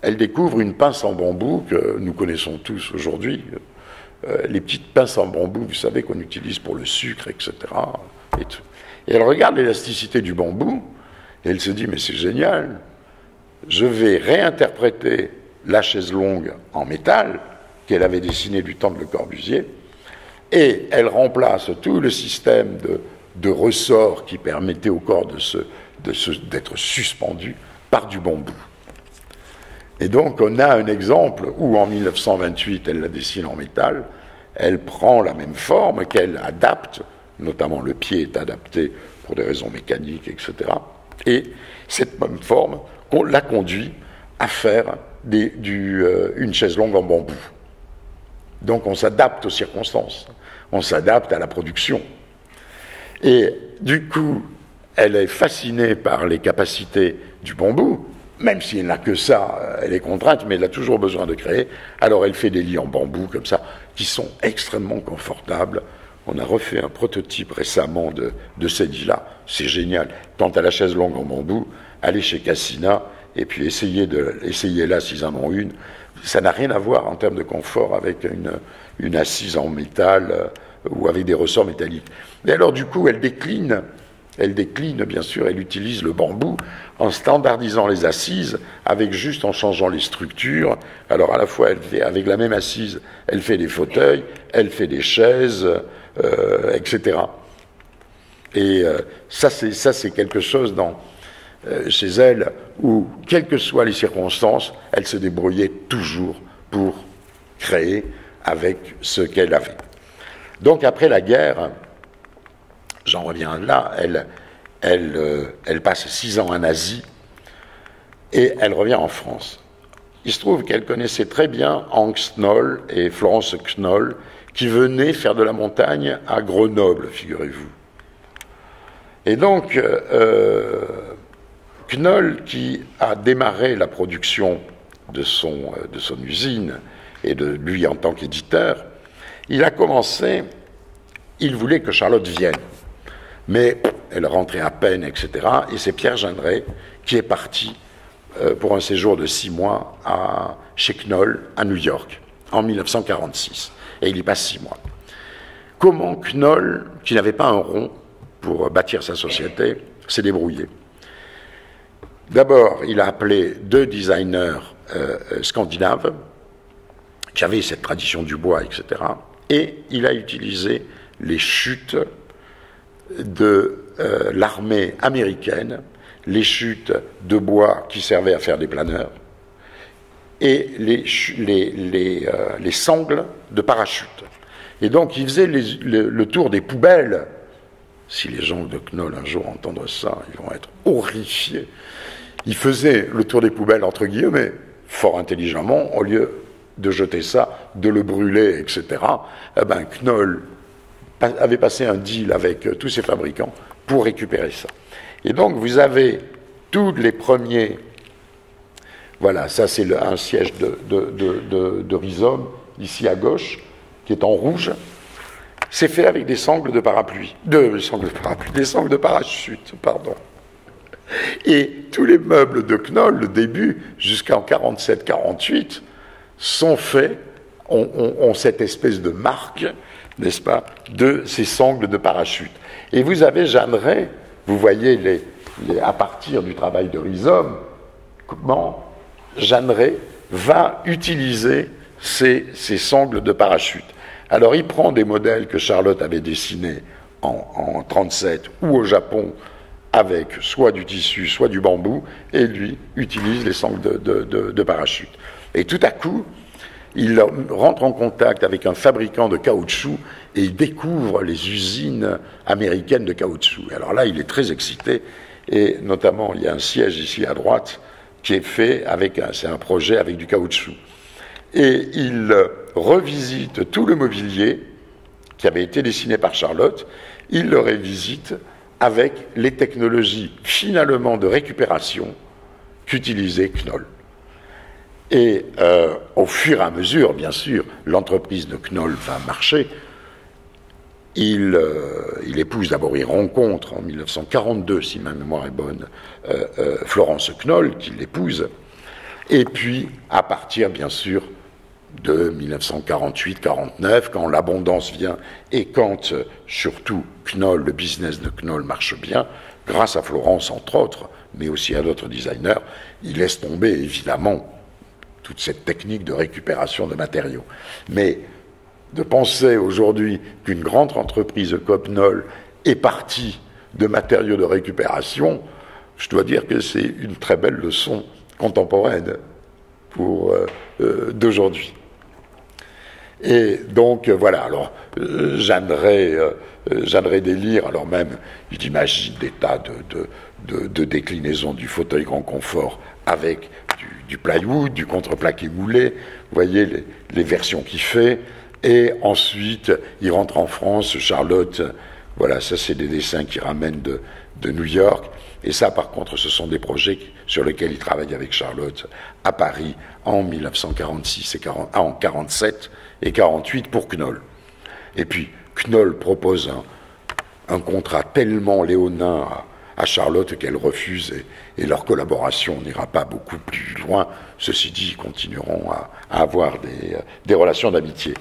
elle découvre une pince en bambou que nous connaissons tous aujourd'hui. Les petites pinces en bambou, vous savez, qu'on utilise pour le sucre, etc. Et elle regarde l'élasticité du bambou, et elle se dit, mais c'est génial, je vais réinterpréter la chaise longue en métal, qu'elle avait dessinée du temps de Le Corbusier, et elle remplace tout le système de ressorts qui permettait au corps d'être suspendu par du bambou. Et donc on a un exemple où en 1928, elle la dessine en métal, elle prend la même forme qu'elle adapte, notamment le pied est adapté pour des raisons mécaniques, etc. Et cette même forme, on la conduit à faire une chaise longue en bambou. Donc on s'adapte aux circonstances, on s'adapte à la production. Et du coup, elle est fascinée par les capacités du bambou, même si elle n'a que ça, elle est contrainte, mais elle a toujours besoin de créer. Alors elle fait des lits en bambou comme ça, qui sont extrêmement confortables. On a refait un prototype récemment de ces lits-là, c'est génial. Quant à la chaise longue en bambou, allez chez Cassina, et puis essayez-la s'ils en ont une. Ça n'a rien à voir en termes de confort avec une assise en métal ou avec des ressorts métalliques. Et alors du coup, elle décline bien sûr, elle utilise le bambou en standardisant les assises, en changeant les structures. Alors à la fois, avec la même assise, elle fait des fauteuils, elle fait des chaises, etc. Et ça c'est quelque chose chez elle où, quelles que soient les circonstances, elle se débrouillait toujours pour créer avec ce qu'elle avait. Donc après la guerre, j'en reviens là, elle passe 6 ans en Asie et elle revient en France. Il se trouve qu'elle connaissait très bien Hank Knoll et Florence Knoll, qui venaient faire de la montagne à Grenoble, figurez-vous. Et donc, Knoll, qui a démarré la production de son usine, et de lui en tant qu'éditeur, il voulait que Charlotte vienne. Mais elle rentrait à peine, etc. Et c'est Pierre Jeanneret qui est parti pour un séjour de 6 mois chez Knoll, à New York, en 1946. Et il y passe 6 mois. Comment Knoll, qui n'avait pas un rond pour bâtir sa société, s'est débrouillé? D'abord, il a appelé 2 designers scandinaves, qui avaient cette tradition du bois, etc. Et il a utilisé les chutes de l'armée américaine, les chutes de bois qui servaient à faire des planeurs, et les sangles de parachute. Et donc, il faisait le tour des poubelles. Si les gens de Knoll un jour entendent ça, ils vont être horrifiés. Il faisait le tour des poubelles, entre guillemets, fort intelligemment, au lieu de jeter ça, de le brûler, etc. Eh ben, Knoll avait passé un deal avec tous ses fabricants pour récupérer ça. Et donc, vous avez tous les premiers... Voilà, ça c'est un siège de rhizome, ici à gauche, qui est en rouge. C'est fait avec des sangles de parapluie. Des sangles de parachute, pardon. Et tous les meubles de Knoll, le début, jusqu'en 47-48, sont faits, ont cette espèce de marque, n'est-ce pas, de ces sangles de parachute. Et vous avez Jeanneret, vous voyez à partir du travail de rhizome, comment Jeanneret va utiliser ces sangles de parachute. Alors il prend des modèles que Charlotte avait dessinés en 1937 ou au Japon avec soit du tissu, soit du bambou, et lui utilise les sangles de parachute. Et tout à coup, il rentre en contact avec un fabricant de caoutchouc et il découvre les usines américaines de caoutchouc. Alors là, il est très excité, et notamment, il y a un siège ici à droite qui est fait c'est un projet avec du caoutchouc. Et il revisite tout le mobilier qui avait été dessiné par Charlotte, il le révisite avec les technologies finalement de récupération qu'utilisait Knoll. Et au fur et à mesure, bien sûr, l'entreprise de Knoll va marcher. Il épouse d'abord, il rencontre en 1942, si ma mémoire est bonne, Florence Knoll, qui l'épouse. Et puis, à partir, bien sûr, de 1948-49, quand l'abondance vient et quand, surtout, Knoll, le business de Knoll marche bien, grâce à Florence, entre autres, mais aussi à d'autres designers, il laisse tomber, évidemment, toute cette technique de récupération de matériaux. Mais de penser aujourd'hui qu'une grande entreprise comme Knoll est partie de matériaux de récupération, je dois dire que c'est une très belle leçon contemporaine d'aujourd'hui. Et donc, voilà, alors, Jeanneret délire, alors même, il imagine des tas de déclinaisons du fauteuil grand confort avec du plywood, du contreplaqué moulé, vous voyez les versions qu'il fait, et ensuite, il rentre en France, Charlotte, voilà, ça c'est des dessins qui ramènent de New York, et ça par contre, ce sont des projets sur lesquels il travaille avec Charlotte à Paris en 1946 en 1947 et 1948 pour Knoll. Et puis, Knoll propose un contrat tellement léonin à Charlotte qu'elle refuse, et leur collaboration n'ira pas beaucoup plus loin. Ceci dit, ils continueront à avoir des relations d'amitié.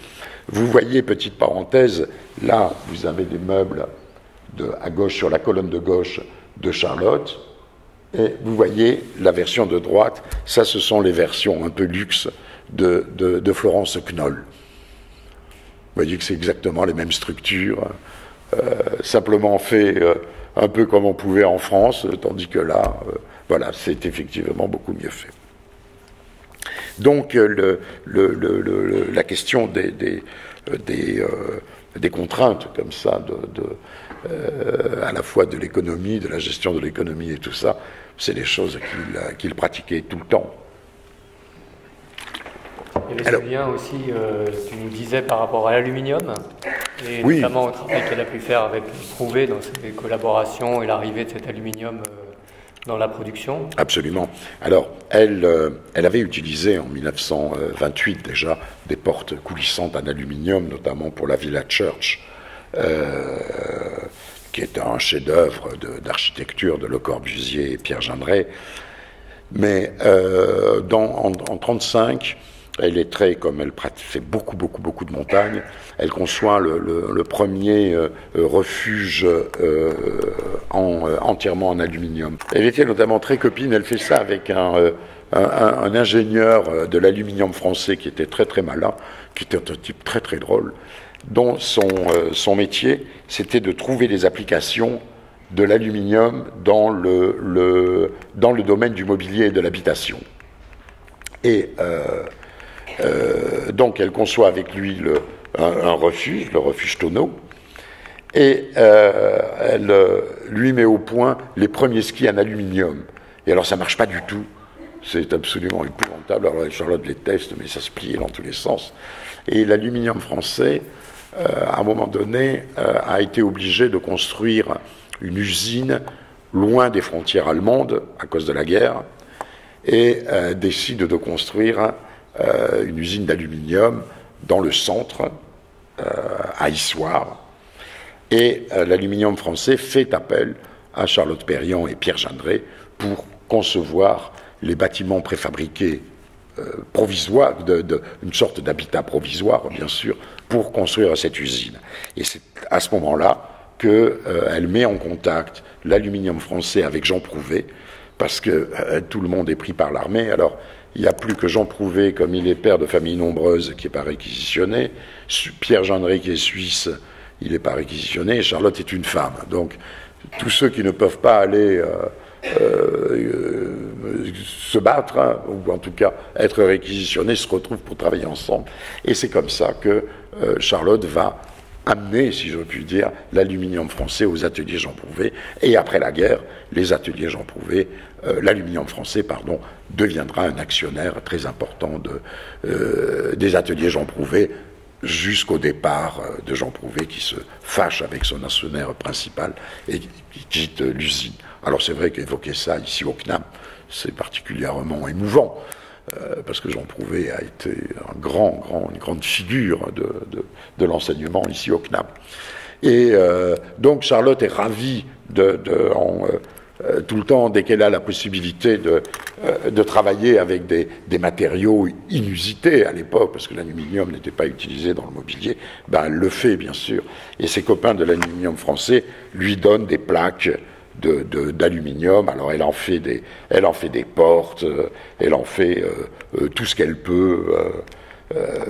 Vous voyez, petite parenthèse, là, vous avez des meubles à gauche, sur la colonne de gauche de Charlotte, et vous voyez la version de droite, ça ce sont les versions un peu luxe de Florence Knoll. Vous voyez que c'est exactement les mêmes structures, simplement fait un peu comme on pouvait en France, tandis que là, voilà, c'est effectivement beaucoup mieux fait. Donc la question des contraintes comme ça, à la fois de l'économie, de la gestion de l'économie et tout ça, c'est des choses qu'il pratiquait tout le temps. Il y avait ce lien aussi, tu nous disais, par rapport à l'aluminium, et oui, notamment au travail qu'elle a pu faire avec Prouvé dans ses collaborations et l'arrivée de cet aluminium dans la production. Absolument. Alors, elle avait utilisé en 1928 déjà des portes coulissantes en aluminium, notamment pour la Villa Church, qui est un chef-d'œuvre d'architecture de Le Corbusier et Pierre Gendret. Mais en 1935, elle est très, comme elle fait beaucoup de montagnes, elle conçoit le premier refuge entièrement en aluminium. Elle était notamment très copine, elle fait ça avec un ingénieur de l'aluminium français qui était très malin, qui était un type très drôle, dont son métier, c'était de trouver des applications de l'aluminium dans le domaine du mobilier et de l'habitation. Et donc elle conçoit avec lui un refuge, le refuge Tonneau, et elle lui met au point les premiers skis en aluminium. Et alors ça marche pas du tout, c'est absolument épouvantable. Alors Charlotte les teste, mais ça se pliait dans tous les sens. Et l'aluminium français, à un moment donné, a été obligé de construire une usine loin des frontières allemandes à cause de la guerre, et décide de construire une usine d'aluminium dans le centre, à Issoire. Et l'aluminium français fait appel à Charlotte Perriand et Pierre Gendret pour concevoir les bâtiments préfabriqués provisoires, une sorte d'habitat provisoire, bien sûr, pour construire cette usine. Et c'est à ce moment-là qu'elle met en contact l'aluminium français avec Jean Prouvé, parce que tout le monde est pris par l'armée. Alors, il n'y a plus que Jean Prouvé, comme il est père de famille nombreuse, qui n'est pas réquisitionné. Pierre Gendret, qui est suisse, il n'est pas réquisitionné. Et Charlotte est une femme. Donc, tous ceux qui ne peuvent pas aller se battre, hein, ou en tout cas être réquisitionnés, se retrouvent pour travailler ensemble. Et c'est comme ça que Charlotte va amener, si je puis dire, l'aluminium français aux ateliers Jean Prouvé. Et après la guerre, les ateliers Jean Prouvé, l'aluminium français, pardon, deviendra un actionnaire très important des ateliers Jean Prouvé, jusqu'au départ de Jean Prouvé, qui se fâche avec son actionnaire principal et qui quitte l'usine. Alors c'est vrai qu'évoquer ça ici au CNAM, c'est particulièrement émouvant, parce que Jean Prouvé a été une grande figure de l'enseignement ici au CNAM. Et donc Charlotte est ravie tout le temps, dès qu'elle a la possibilité de travailler avec des matériaux inusités à l'époque, parce que l'aluminium n'était pas utilisé dans le mobilier, ben elle le fait bien sûr. Et ses copains de l'aluminium français lui donnent des plaques d'aluminium. Alors elle en fait des portes, elle en fait tout ce qu'elle peut,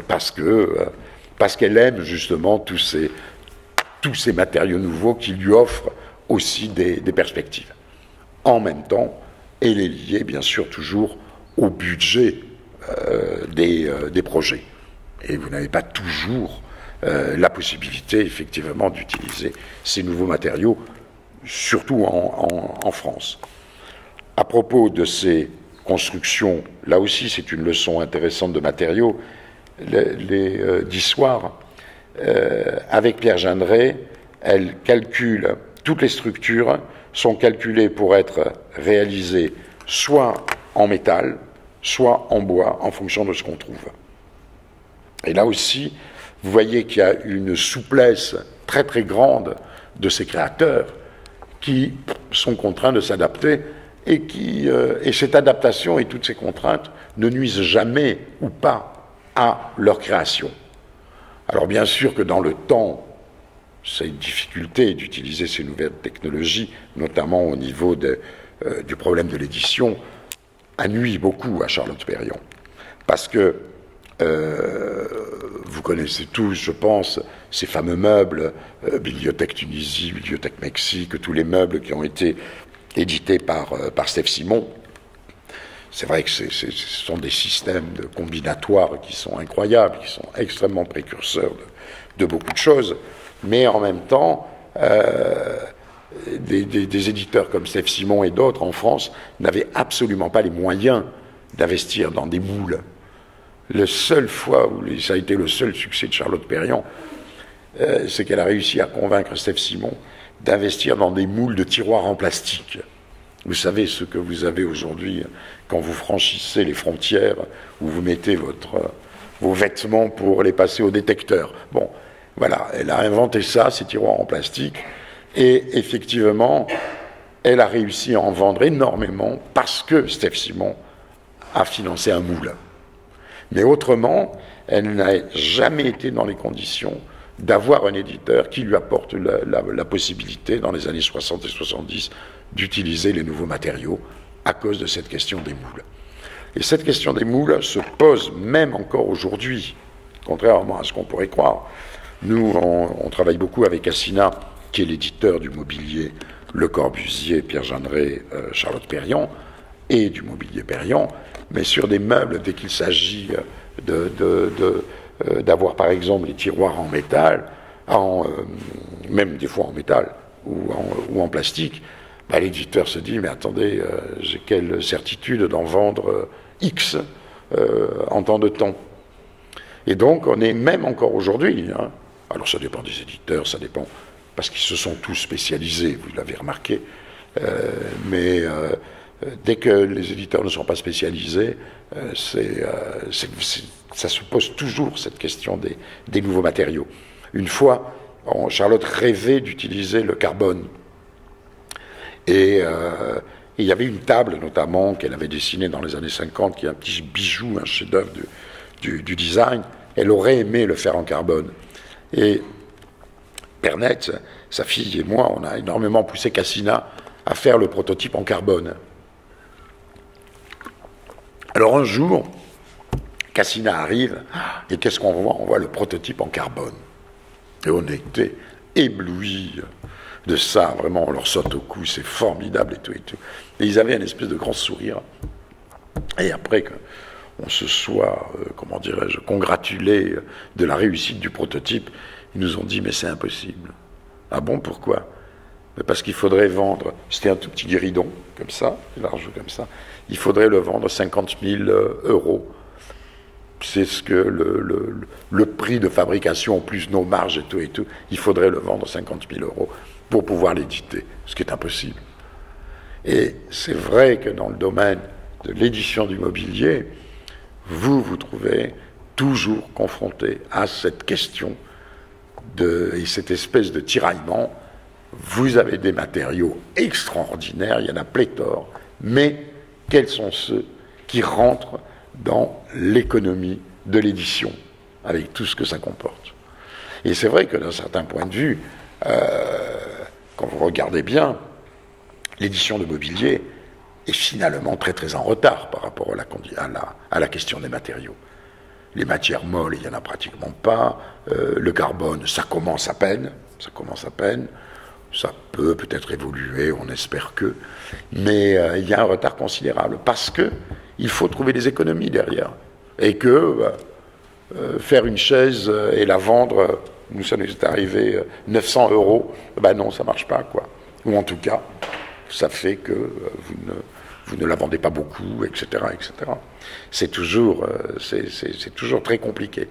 parce qu'elle aime justement tous ces matériaux nouveaux qui lui offrent aussi des perspectives. En même temps, elle est liée, bien sûr, toujours au budget des projets. Et vous n'avez pas toujours la possibilité, effectivement, d'utiliser ces nouveaux matériaux, surtout en France. À propos de ces constructions, là aussi, c'est une leçon intéressante de matériaux. d'Issoire, avec Pierre Gendret, elle calcule, toutes les structures sont calculées pour être réalisées soit en métal, soit en bois, en fonction de ce qu'on trouve. Et là aussi, vous voyez qu'il y a une souplesse très très grande de ces créateurs qui sont contraints de s'adapter et cette adaptation et toutes ces contraintes ne nuisent jamais ou pas à leur création. Alors bien sûr que dans le temps, c'est une difficulté d'utiliser ces nouvelles technologies, notamment au niveau du problème de l'édition, a nui beaucoup à Charlotte Perriand. Parce que vous connaissez tous, je pense, ces fameux meubles, Bibliothèque Tunisie, Bibliothèque Mexique, tous les meubles qui ont été édités par Steph Simon. C'est vrai que ce sont des systèmes combinatoires qui sont incroyables, qui sont extrêmement précurseurs de beaucoup de choses, mais en même temps, des éditeurs comme Steph Simon et d'autres en France n'avaient absolument pas les moyens d'investir dans des moules. La seule fois où ça a été le seul succès de Charlotte Perriand, c'est qu'elle a réussi à convaincre Steph Simon d'investir dans des moules de tiroirs en plastique. Vous savez ce que vous avez aujourd'hui quand vous franchissez les frontières, où vous mettez vos vêtements pour les passer au détecteur. Bon, voilà, elle a inventé ça, ces tiroirs en plastique, et effectivement, elle a réussi à en vendre énormément parce que Steph Simon a financé un moule. Mais autrement, elle n'a jamais été dans les conditions d'avoir un éditeur qui lui apporte la possibilité, dans les années 60 et 70, d'utiliser les nouveaux matériaux à cause de cette question des moules. Et cette question des moules se pose même encore aujourd'hui, contrairement à ce qu'on pourrait croire. Nous, on travaille beaucoup avec Assina, qui est l'éditeur du mobilier Le Corbusier, Pierre Jeanneret, Charlotte Perriand, et du mobilier Perriand, mais sur des meubles, dès qu'il s'agit d'avoir par exemple les tiroirs en métal, même des fois en métal ou en plastique, bah, l'éditeur se dit, mais attendez, j'ai quelle certitude d'en vendre X en temps de temps. Et donc on est même encore aujourd'hui, hein, alors ça dépend des éditeurs, ça dépend, parce qu'ils se sont tous spécialisés, vous l'avez remarqué, mais dès que les éditeurs ne sont pas spécialisés, ça se pose toujours cette question des nouveaux matériaux. Une fois, Charlotte rêvait d'utiliser le carbone. Et il y avait une table, notamment, qu'elle avait dessinée dans les années 50, qui est un petit bijou, un chef-d'œuvre du design. Elle aurait aimé le faire en carbone. Et Pernette, sa fille et moi, on a énormément poussé Cassina à faire le prototype en carbone. Alors un jour, Cassina arrive, et qu'est-ce qu'on voit? On voit le prototype en carbone. Et on était éblouis de ça, vraiment, on leur saute au cou, c'est formidable et tout et tout. Et ils avaient une espèce de grand sourire. Et après qu'on se soit, comment dirais-je, congratulé de la réussite du prototype, ils nous ont dit, mais c'est impossible. Ah bon, pourquoi? Parce qu'il faudrait vendre, c'était un tout petit guéridon, comme ça, large comme ça, il faudrait le vendre 50 000 €. C'est ce que le prix de fabrication, plus nos marges et tout, il faudrait le vendre 50 000 € pour pouvoir l'éditer, ce qui est impossible. Et c'est vrai que dans le domaine de l'édition du mobilier, vous trouvez toujours confronté à cette question et cette espèce de tiraillement. Vous avez des matériaux extraordinaires, il y en a pléthore, mais quels sont ceux qui rentrent dans l'économie de l'édition, avec tout ce que ça comporte? Et c'est vrai que d'un certain point de vue, quand vous regardez bien, l'édition de mobilier est finalement très très en retard par rapport à la question des matériaux. Les matières molles, il n'y en a pratiquement pas. Le carbone, ça commence à peine. Ça peut peut-être évoluer, on espère que. Mais il y a un retard considérable parce que il faut trouver des économies derrière. Et que faire une chaise et la vendre, ça nous est arrivé 900 €, ben non, ça ne marche pas, quoi. Ou en tout cas, ça fait que vous ne la vendez pas beaucoup, etc., etc. C'est toujours très compliqué.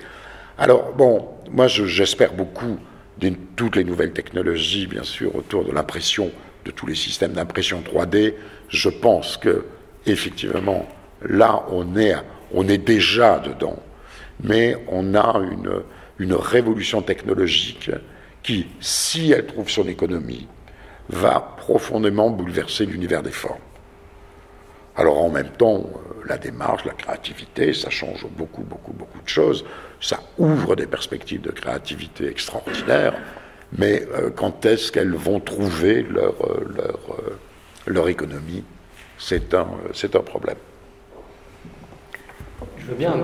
Alors, bon, moi j'espère beaucoup de toutes les nouvelles technologies, bien sûr, autour de l'impression, de tous les systèmes d'impression 3D. Je pense que, effectivement, là, on est déjà dedans. Mais on a une révolution technologique qui, si elle trouve son économie, va profondément bouleverser l'univers des formes. Alors en même temps, la démarche, la créativité, ça change beaucoup, beaucoup, beaucoup de choses. Ça ouvre des perspectives de créativité extraordinaires, mais quand est-ce qu'elles vont trouver leur économie? C'est un problème. Je veux bien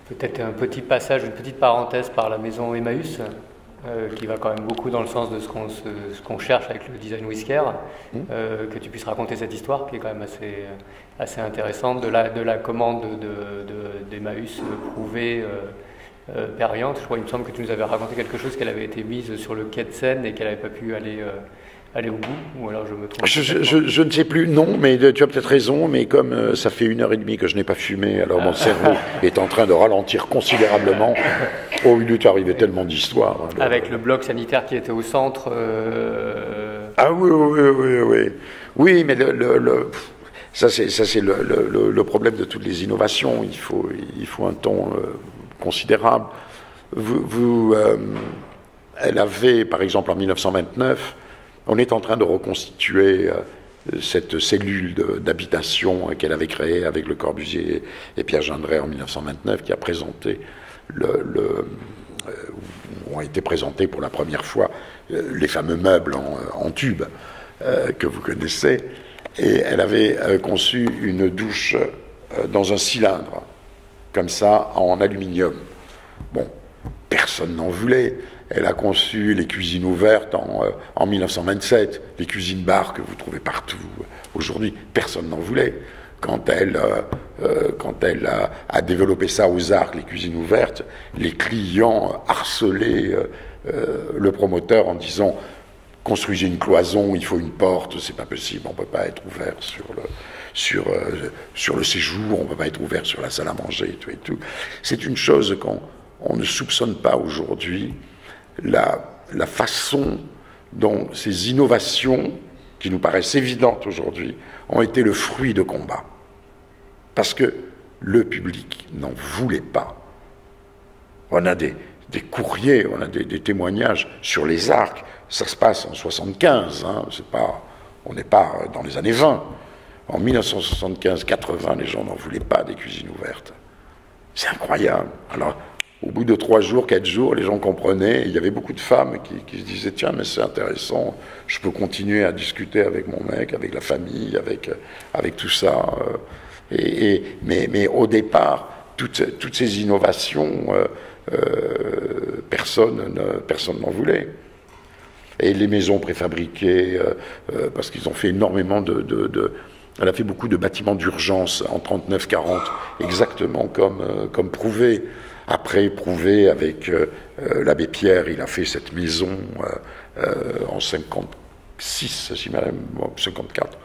peut-être un petit passage, une petite parenthèse par la maison Emmaüs, qui va quand même beaucoup dans le sens de ce qu'on cherche avec le design Whisker, que tu puisses raconter cette histoire qui est quand même assez intéressante, de la commande d'Emmaüs prouver Périanthe. Je crois, il me semble que tu nous avais raconté quelque chose, qu'elle avait été mise sur le quai de Seine et qu'elle n'avait pas pu aller au bout, ou alors je me trompe. Je ne sais plus, non, mais tu as peut-être raison, mais comme ça fait 1h30 que je n'ai pas fumé, alors mon cerveau est en train de ralentir considérablement. Oh, il est arrivé tellement d'histoires. Avec le bloc sanitaire qui était au centre. Ah oui. Oui, mais ça c'est le problème de toutes les innovations. Il faut un temps considérable. Elle avait, par exemple, en 1929, on est en train de reconstituer cette cellule d'habitation qu'elle avait créée avec Le Corbusier et Pierre Gendret en 1929, qui a présenté ont été présentés pour la première fois les fameux meubles en tube que vous connaissez. Et elle avait conçu une douche dans un cylindre, comme ça, en aluminium. Bon, personne n'en voulait. Elle a conçu les cuisines ouvertes en 1927, les cuisines bars que vous trouvez partout aujourd'hui. Personne n'en voulait. Quand elle a développé ça aux Arcs, les cuisines ouvertes, les clients harcelaient le promoteur en disant « Construisez une cloison, il faut une porte, c'est pas possible, on peut pas être ouvert sur le séjour, on peut pas être ouvert sur la salle à manger, et tout. » C'est une chose qu'on ne soupçonne pas aujourd'hui. La façon dont ces innovations, qui nous paraissent évidentes aujourd'hui, ont été le fruit de combats. Parce que le public n'en voulait pas. On a des courriers, on a des témoignages sur les Arcs. Ça se passe en 75, hein, on n'est pas dans les années 20. En 1975-80, les gens n'en voulaient pas des cuisines ouvertes. C'est incroyable. Alors, au bout de 3 jours, 4 jours, les gens comprenaient. Il y avait beaucoup de femmes qui se disaient « Tiens, mais c'est intéressant, je peux continuer à discuter avec mon mec, avec la famille, avec tout ça. » Mais au départ, toutes ces innovations, personne n'en voulait. Et les maisons préfabriquées, parce qu'ils ont fait énormément elle a fait beaucoup de bâtiments d'urgence en 39-40, exactement comme Prouvé. Après Prouvé, avec l'abbé Pierre, il a fait cette maison en 56, 54.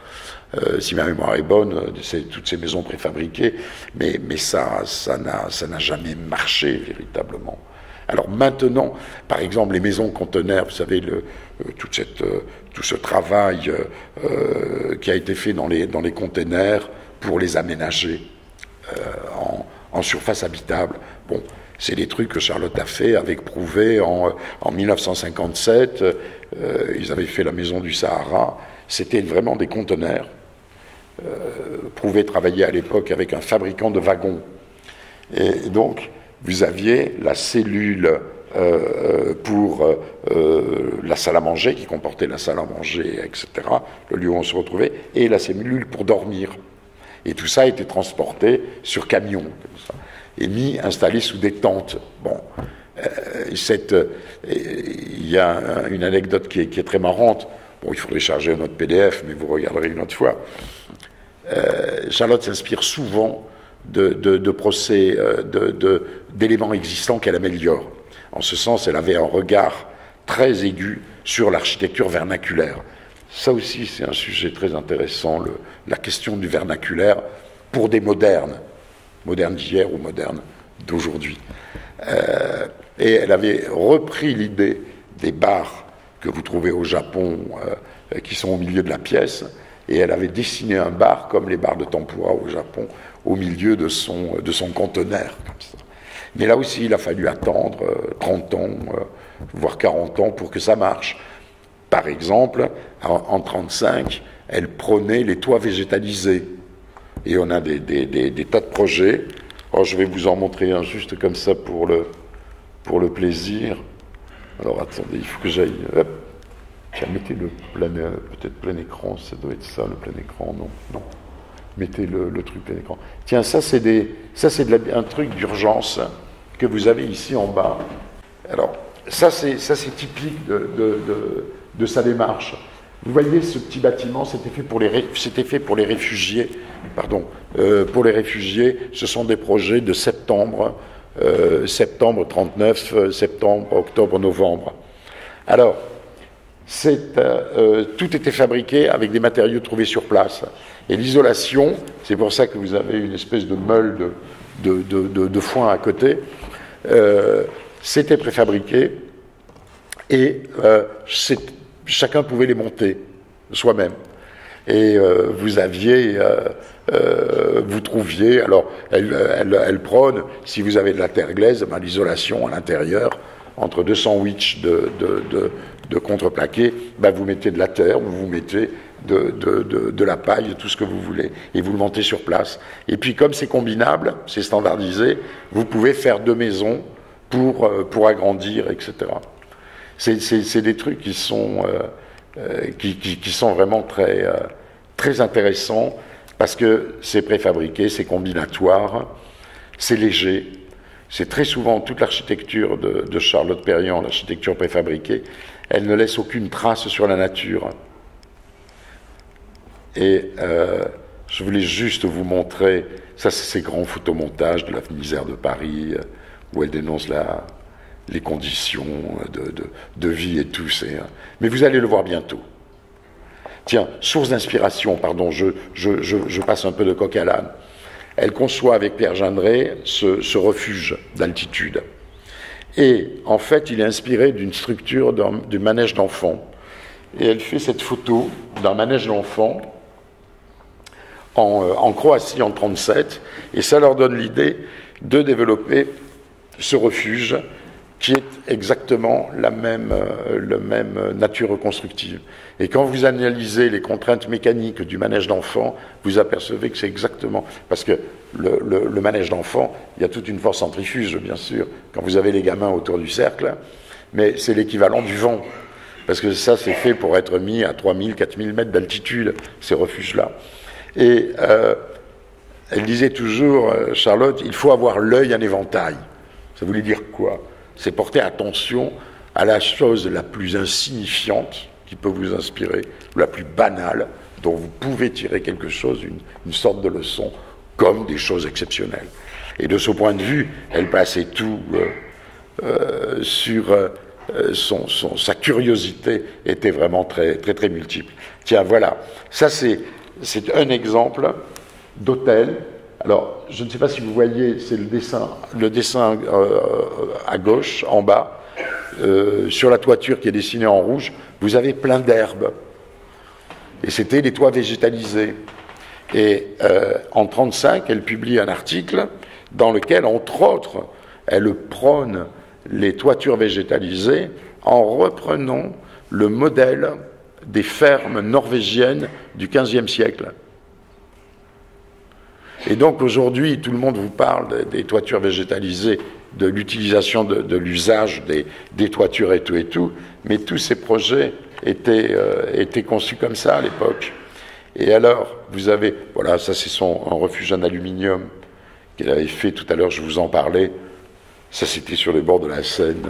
Si ma mémoire est bonne, toutes ces maisons préfabriquées, mais ça n'a jamais marché véritablement. Alors maintenant, par exemple, les maisons conteneurs, vous savez, tout ce travail qui a été fait dans les conteneurs pour les aménager en surface habitable. Bon, c'est des trucs que Charlotte a fait avec Prouvé en 1957. Ils avaient fait la maison du Sahara. C'était vraiment des conteneurs. Prouvé travaillait à l'époque avec un fabricant de wagons. Et donc, vous aviez la cellule pour la salle à manger, qui comportait la salle à manger, etc., le lieu où on se retrouvait, et la cellule pour dormir. Et tout ça a été transporté sur camion, comme ça, et installé sous des tentes. Bon, il y a une anecdote qui est très marrante. Bon, il faudrait charger un autre PDF, mais vous regarderez une autre fois. Charlotte s'inspire souvent de procès, d'éléments existants qu'elle améliore. En ce sens, elle avait un regard très aigu sur l'architecture vernaculaire. Ça aussi, c'est un sujet très intéressant, la question du vernaculaire pour des modernes d'hier ou modernes d'aujourd'hui. Et elle avait repris l'idée des bars que vous trouvez au Japon, qui sont au milieu de la pièce, et elle avait dessiné un bar comme les bars de tempura au Japon, au milieu de son conteneur, comme ça. Mais là aussi, il a fallu attendre 30 ans, voire 40 ans pour que ça marche. Par exemple, en 1935, elle prônait les toits végétalisés. Et on a des tas de projets. Oh, je vais vous en montrer un juste comme ça pour le plaisir. Alors attendez, il faut que j'aille... Hop. Tiens, mettez peut-être plein écran, ça doit être ça, le plein écran, non. Mettez le truc plein écran. Tiens, ça c'est un truc d'urgence que vous avez ici en bas. Alors, ça c'est typique de sa démarche. Vous voyez ce petit bâtiment, c'était fait pour les réfugiés. Pardon, pour les réfugiés, ce sont des projets de septembre septembre 39, septembre, octobre, novembre. Alors, tout était fabriqué avec des matériaux trouvés sur place. Et l'isolation, c'est pour ça que vous avez une espèce de meule de foin à côté, c'était préfabriqué et chacun pouvait les monter soi-même. Et vous trouviez, alors elle prône, si vous avez de la terre glaise, ben, l'isolation à l'intérieur, entre 2 sandwichs de contreplaqué, ben, vous mettez de la terre, vous mettez de la paille, tout ce que vous voulez, et vous le montez sur place. Et puis comme c'est combinable, c'est standardisé, vous pouvez faire 2 maisons pour agrandir, etc. C'est des trucs qui sont vraiment très intéressants, parce que c'est préfabriqué, c'est combinatoire, c'est léger. C'est très souvent toute l'architecture de Charlotte Perriand, l'architecture préfabriquée, elle ne laisse aucune trace sur la nature. Et je voulais juste vous montrer, ça c'est ces grands photomontages de la misère de Paris, où elle dénonce les conditions de vie et tout. Mais vous allez le voir bientôt. Tiens, source d'inspiration, pardon, je passe un peu de coq à l'âne. Elle conçoit avec Pierre Jeanneret ce refuge d'altitude. Et en fait, il est inspiré d'une structure du manège d'enfants. Et elle fait cette photo d'un manège d'enfants en Croatie en 1937, et ça leur donne l'idée de développer ce refuge qui est exactement la même nature constructive. Et quand vous analysez les contraintes mécaniques du manège d'enfants, vous apercevez que c'est exactement... Parce que le manège d'enfants, il y a toute une force centrifuge, bien sûr, quand vous avez les gamins autour du cercle, mais c'est l'équivalent du vent. Parce que ça, c'est fait pour être mis à 3000, 4000 mètres d'altitude, ces refuges-là. Et elle disait toujours, Charlotte, il faut avoir l'œil en éventail. Ça voulait dire quoi? C'est porter attention à la chose la plus insignifiante qui peut vous inspirer, ou la plus banale, dont vous pouvez tirer quelque chose, une sorte de leçon, comme des choses exceptionnelles. Et de ce point de vue, elle plaçait tout sur sa curiosité était vraiment très, très, très multiple. Tiens, voilà, ça c'est un exemple d'hôtel. Alors, je ne sais pas si vous voyez, c'est le dessin à gauche, en bas, sur la toiture qui est dessinée en rouge, vous avez plein d'herbes. Et c'était les toits végétalisés. Et en 1935, elle publie un article dans lequel, entre autres, elle prône les toitures végétalisées en reprenant le modèle des fermes norvégiennes du XVe siècle. Et donc aujourd'hui, tout le monde vous parle des toitures végétalisées, de l'utilisation de l'usage des toitures et tout, mais tous ces projets étaient conçus comme ça à l'époque. Et alors, vous avez, voilà, ça c'est un refuge en aluminium qu'elle avait fait tout à l'heure, je vous en parlais, ça c'était sur les bords de la Seine.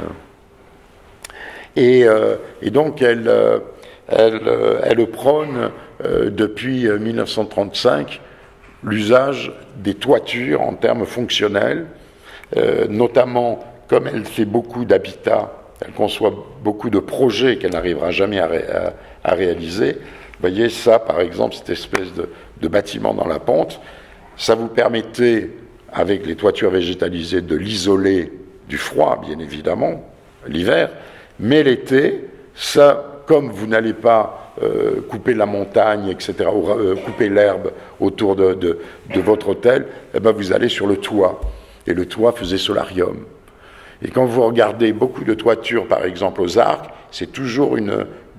Et donc elle prône depuis 1935 l'usage des toitures en termes fonctionnels, notamment comme elle fait beaucoup d'habitats, elle conçoit beaucoup de projets qu'elle n'arrivera jamais à réaliser. Vous voyez ça, par exemple, cette espèce de bâtiment dans la pente, ça vous permettait, avec les toitures végétalisées, de l'isoler du froid, bien évidemment, l'hiver, mais l'été, ça, comme vous n'allez pas couper la montagne, etc., ou couper l'herbe autour de votre hôtel, eh ben vous allez sur le toit. Et le toit faisait solarium. Et quand vous regardez beaucoup de toitures, par exemple aux Arcs, c'est toujours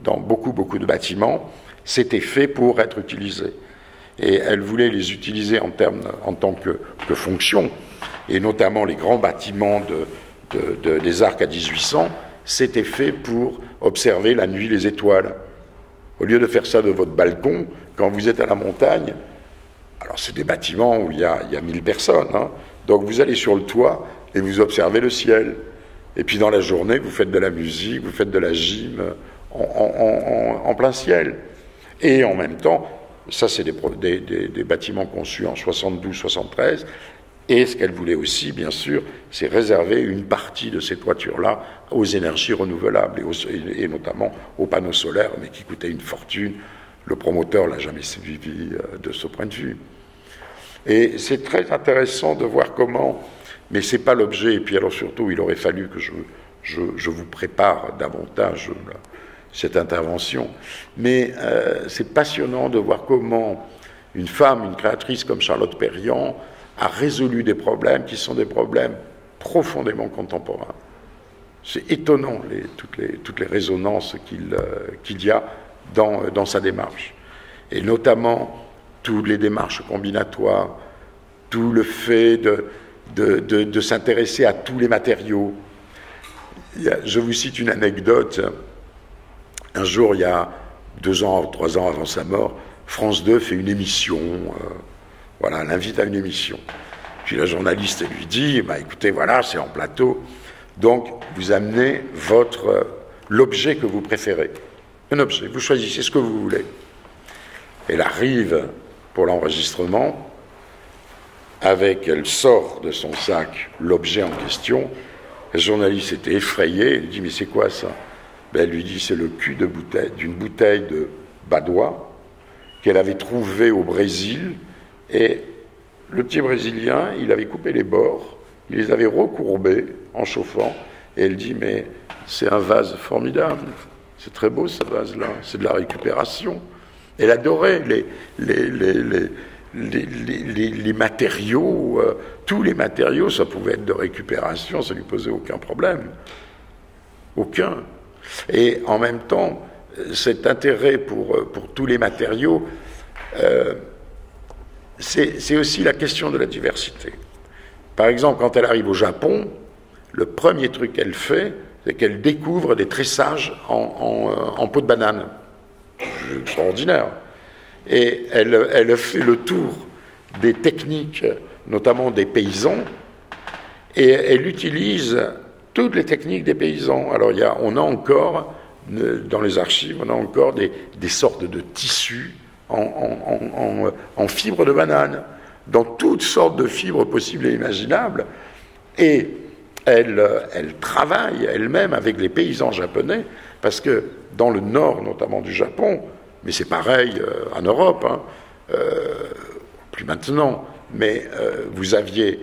dans beaucoup de bâtiments, c'était fait pour être utilisé. Et elle voulait les utiliser en tant que fonction, et notamment les grands bâtiments des Arcs à 1800, c'était fait pour observer la nuit les étoiles. Au lieu de faire ça de votre balcon, quand vous êtes à la montagne, alors c'est des bâtiments où il y a 1000 personnes, hein, donc vous allez sur le toit et vous observez le ciel. Et puis dans la journée, vous faites de la musique, vous faites de la gym en plein ciel. Et en même temps, ça c'est des bâtiments conçus en 72-73, Et ce qu'elle voulait aussi, bien sûr, c'est réserver une partie de ces toitures-là aux énergies renouvelables, et notamment aux panneaux solaires, mais qui coûtaient une fortune. Le promoteur ne l'a jamais suivi de ce point de vue. Et c'est très intéressant de voir comment, mais ce n'est pas l'objet, et puis alors surtout, il aurait fallu que je vous prépare davantage cette intervention, mais c'est passionnant de voir comment une femme, une créatrice comme Charlotte Perriand, a résolu des problèmes qui sont des problèmes profondément contemporains. C'est étonnant toutes les résonances qu'il y a dans sa démarche. Et notamment toutes les démarches combinatoires, tout le fait de s'intéresser à tous les matériaux. Je vous cite une anecdote. Un jour, il y a 2 ans, 3 ans avant sa mort, France 2 fait une émission, voilà, l'invite à une émission. Puis la journaliste lui dit, bah, écoutez, voilà, c'est en plateau, donc vous amenez l'objet que vous préférez. Un objet, vous choisissez ce que vous voulez. Elle arrive pour l'enregistrement, elle sort de son sac l'objet en question. Le journaliste était effrayé, il dit, mais c'est quoi ça? Ben, elle lui dit, c'est le cul d'une bouteille de Badois qu'elle avait trouvé au Brésil, et le petit Brésilien, il avait coupé les bords, il les avait recourbés en chauffant, et elle dit, mais c'est un vase formidable, c'est très beau ce vase-là, c'est de la récupération. Elle adorait les matériaux, tous les matériaux, ça pouvait être de récupération, ça ne lui posait aucun problème. Aucun. Et en même temps, cet intérêt pour tous les matériaux, c'est aussi la question de la diversité. Par exemple, quand elle arrive au Japon, le premier truc qu'elle fait, c'est qu'elle découvre des tressages en peau de banane. C'est extraordinaire. Et elle fait le tour des techniques, notamment des paysans, et elle utilise toutes les techniques des paysans. Alors on a encore, dans les archives, on a encore des sortes de tissus en fibres de banane, dans toutes sortes de fibres possibles et imaginables. Et elle travaille elle-même avec les paysans japonais, parce que dans le nord, notamment du Japon, mais c'est pareil en Europe, plus maintenant, mais vous aviez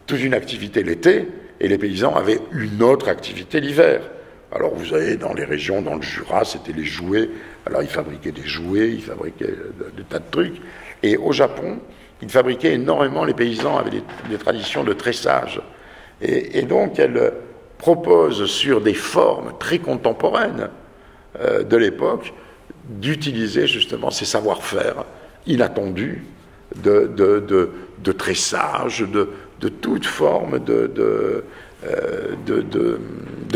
toute une activité l'été, et les paysans avaient une autre activité l'hiver. Alors vous avez dans les régions, dans le Jura, c'était les jouets, alors ils fabriquaient des jouets, ils fabriquaient des tas de trucs, et au Japon, ils fabriquaient énormément, les paysans avaient des traditions de tressage. Et donc elle propose sur des formes très contemporaines de l'époque d'utiliser justement ces savoir-faire inattendus de tressage, de toute forme de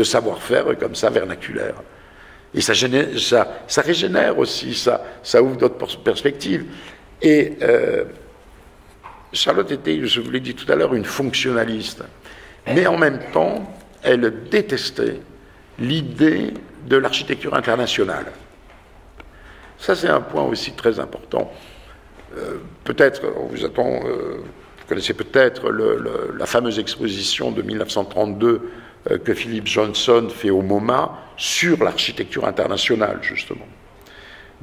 savoir-faire comme ça vernaculaire. Et ça régénère aussi, ça ouvre d'autres perspectives. Et Charlotte était, je vous l'ai dit tout à l'heure, une fonctionnaliste. Mais en même temps, elle détestait l'idée de l'architecture internationale. Ça, c'est un point aussi très important. Peut-être, vous connaissez peut-être la fameuse exposition de 1932 que Philip Johnson fait au MoMA sur l'architecture internationale, justement,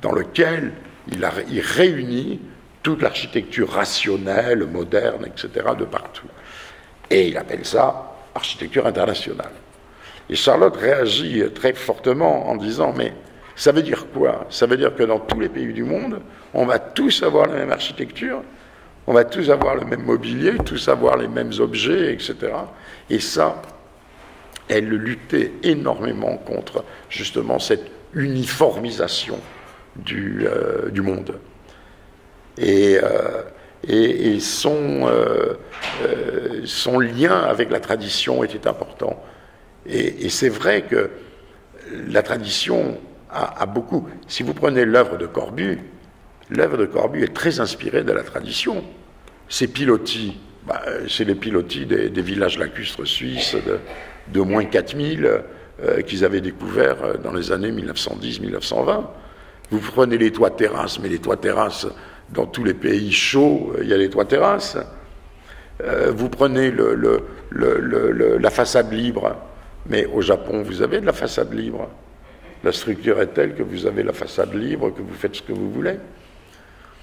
dans lequel il réunit toute l'architecture rationnelle, moderne, etc., de partout. Et il appelle ça architecture internationale. Et Charlotte réagit très fortement en disant, mais ça veut dire quoi? Ça veut dire que dans tous les pays du monde, on va tous avoir la même architecture, on va tous avoir le même mobilier, tous avoir les mêmes objets, etc. Et ça, elle luttait énormément contre justement cette uniformisation du monde. Et son lien avec la tradition était important. Et c'est vrai que la tradition a beaucoup... Si vous prenez l'œuvre de Corbu est très inspirée de la tradition. Ces pilotis, c'est les pilotis des villages lacustres suisses de moins 4000 qu'ils avaient découverts dans les années 1910-1920. Vous prenez les toits terrasses, mais les toits terrasses, dans tous les pays chauds, il y a les toits terrasses. Vous prenez la façade libre, mais au Japon, vous avez de la façade libre. La structure est telle que vous avez la façade libre, que vous faites ce que vous voulez.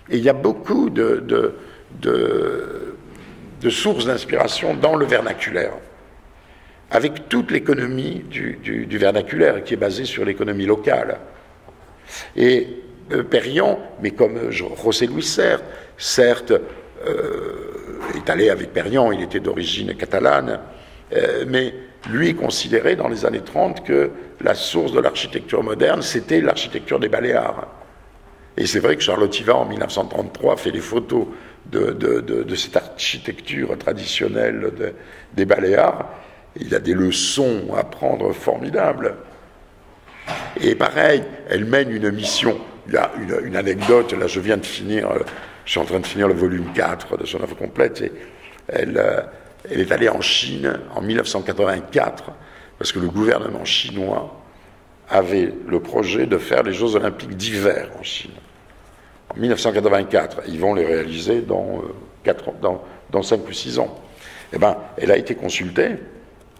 Et il y a beaucoup de sources d'inspiration dans le vernaculaire, avec toute l'économie du vernaculaire qui est basée sur l'économie locale. Et Perriand, mais comme José Luis certes est allé avec Perriand, il était d'origine catalane, mais lui considérait dans les années 30 que la source de l'architecture moderne, c'était l'architecture des Baléares. Et c'est vrai que Charlotte Yva, en 1933, fait des photos de cette architecture traditionnelle des Baléares. Il y a des leçons à prendre formidables. Et pareil, elle mène une mission. Il y a une anecdote, là je suis en train de finir le volume 4 de son œuvre complète, et elle est allée en Chine en 1984, parce que le gouvernement chinois avait le projet de faire les Jeux Olympiques d'hiver en Chine. En 1984, ils vont les réaliser dans 5 ou 6 ans. Eh bien, elle a été consultée.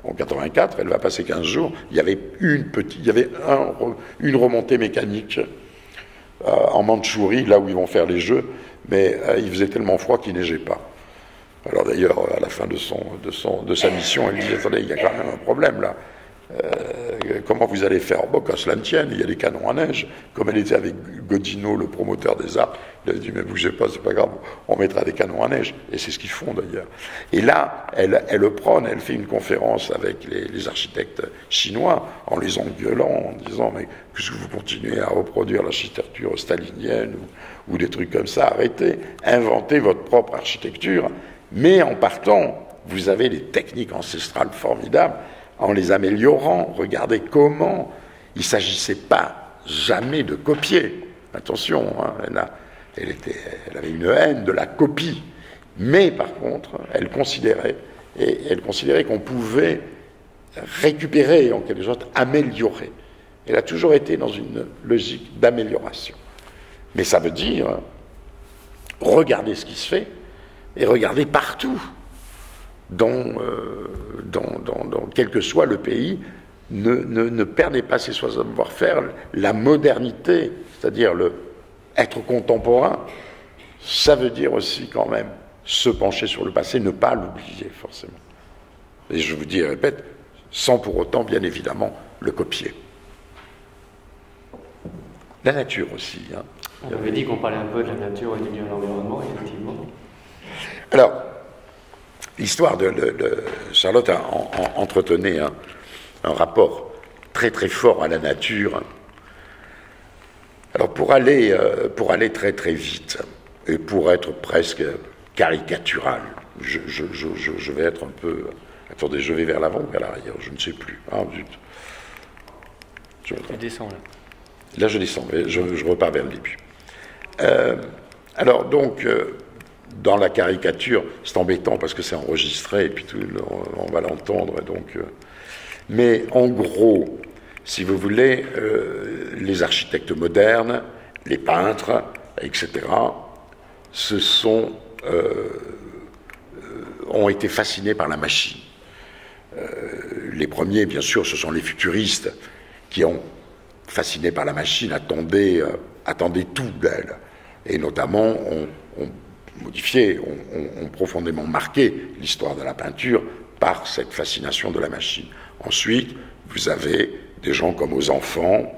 En 84, elle va passer 15 jours. Il y avait une remontée mécanique en Mandchourie, là où ils vont faire les Jeux, mais il faisait tellement froid qu'il neigeait pas. Alors d'ailleurs, à la fin de sa mission, elle disait, attendez, il y a quand même un problème là. Comment vous allez faire? Bon, qu'à cela ne tienne, il y a des canons à neige. Comme elle était avec Godino, le promoteur des arts, il a dit, mais bougez pas, c'est pas grave, on mettra des canons à neige. Et c'est ce qu'ils font d'ailleurs. Et là, elle prône, elle fait une conférence avec les architectes chinois, en les engueulant, en disant, mais qu'est-ce que vous continuez à reproduire l'architecture stalinienne ou des trucs comme ça? Arrêtez, inventez votre propre architecture. Mais en partant, vous avez des techniques ancestrales formidables, en les améliorant. Regardez comment il ne s'agissait pas jamais de copier. Attention, hein, elle avait une haine de la copie. Mais par contre, elle considérait qu'on pouvait récupérer, en quelque sorte, améliorer. Elle a toujours été dans une logique d'amélioration. Mais ça veut dire, regardez ce qui se fait, et regardez partout. Quel que soit le pays, ne perdez pas ses savoir-faire. La modernité, c'est-à-dire être contemporain, ça veut dire aussi quand même se pencher sur le passé, ne pas l'oublier forcément. Et je vous dis et répète, sans pour autant, bien évidemment, le copier. La nature aussi. Hein. On avait dit qu'on parlait un peu de la nature et du lien à l'environnement, effectivement. Alors, l'histoire de Charlotte entretenait un rapport très très fort à la nature. Alors pour aller très très vite et pour être presque caricatural, je vais être un peu... Attendez, je vais vers l'avant ou vers l'arrière, je ne sais plus. Ah, zut. Tu descends là. Là je descends, je repars vers le début. Alors donc... dans la caricature, c'est embêtant parce que c'est enregistré et puis on va l'entendre. Donc, mais en gros, si vous voulez, les architectes modernes, les peintres, etc., ont été fascinés par la machine. Les premiers, bien sûr, ce sont les futuristes qui ont, fascinés par la machine, attendaient tout d'elle. Et notamment, ont modifié, ont profondément marqué l'histoire de la peinture par cette fascination de la machine. Ensuite, vous avez des gens comme aux enfants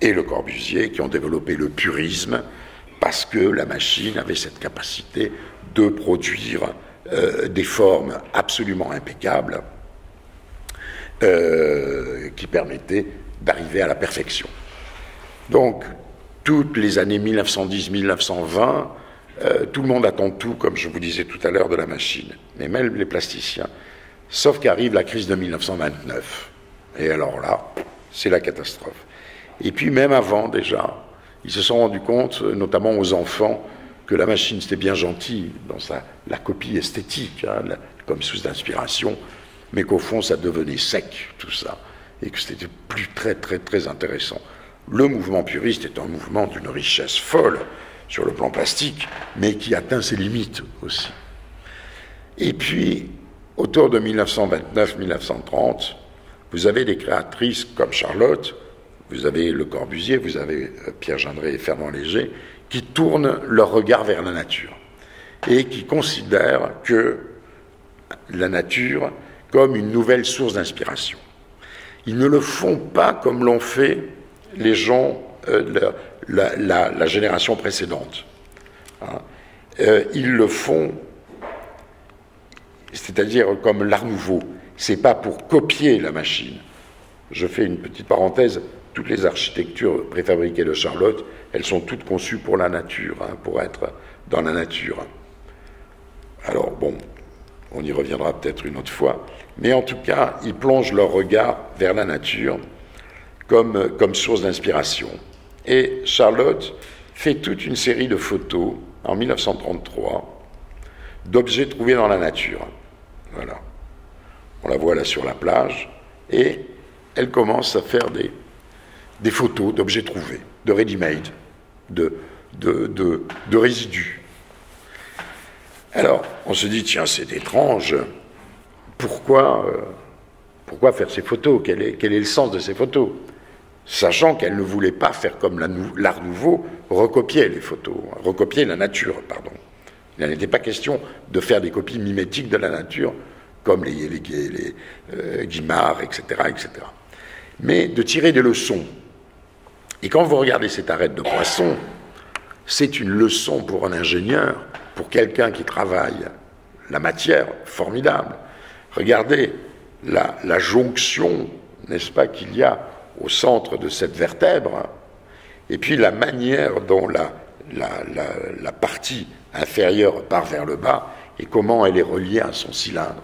et Le Corbusier qui ont développé le purisme parce que la machine avait cette capacité de produire des formes absolument impeccables qui permettaient d'arriver à la perfection. Donc, toutes les années 1910-1920, tout le monde attend tout, comme je vous disais tout à l'heure, de la machine, mais même les plasticiens. Sauf qu'arrive la crise de 1929. Et alors là, c'est la catastrophe. Et puis même avant déjà, ils se sont rendus compte, notamment aux enfants, que la machine c'était bien gentil dans la copie esthétique, hein, comme source d'inspiration, mais qu'au fond ça devenait sec tout ça, et que c'était plus très très très intéressant. Le mouvement puriste est un mouvement d'une richesse folle sur le plan plastique, mais qui atteint ses limites aussi. Et puis, autour de 1929-1930, vous avez des créatrices comme Charlotte, vous avez Le Corbusier, vous avez Pierre Gendré et Fernand Léger, qui tournent leur regard vers la nature et qui considèrent que la nature comme une nouvelle source d'inspiration. Ils ne le font pas comme l'ont fait les gens la génération précédente. Ils le font, c'est-à-dire comme l'Art Nouveau. C'est pas pour copier la machine. Je fais une petite parenthèse. Toutes les architectures préfabriquées de Charlotte, elles sont toutes conçues pour la nature, pour être dans la nature. Alors bon, on y reviendra peut-être une autre fois, mais en tout cas, ils plongent leur regard vers la nature comme source d'inspiration. Et Charlotte fait toute une série de photos, en 1933, d'objets trouvés dans la nature. Voilà. On la voit là sur la plage, et elle commence à faire des photos d'objets trouvés, de ready-made, de résidus. Alors, on se dit, tiens, c'est étrange, pourquoi faire ces photos? Quel est le sens de ces photos? Sachant qu'elle ne voulait pas faire comme l'Art Nouveau, recopier les photos, recopier la nature, pardon. Il n'était pas question de faire des copies mimétiques de la nature, comme les Guimard, etc., etc. Mais de tirer des leçons. Et quand vous regardez cette arête de poisson, c'est une leçon pour un ingénieur, pour quelqu'un qui travaille la matière, formidable. Regardez la jonction, n'est-ce pas, qu'il y a au centre de cette vertèbre, et puis la manière dont la partie inférieure part vers le bas, et comment elle est reliée à son cylindre.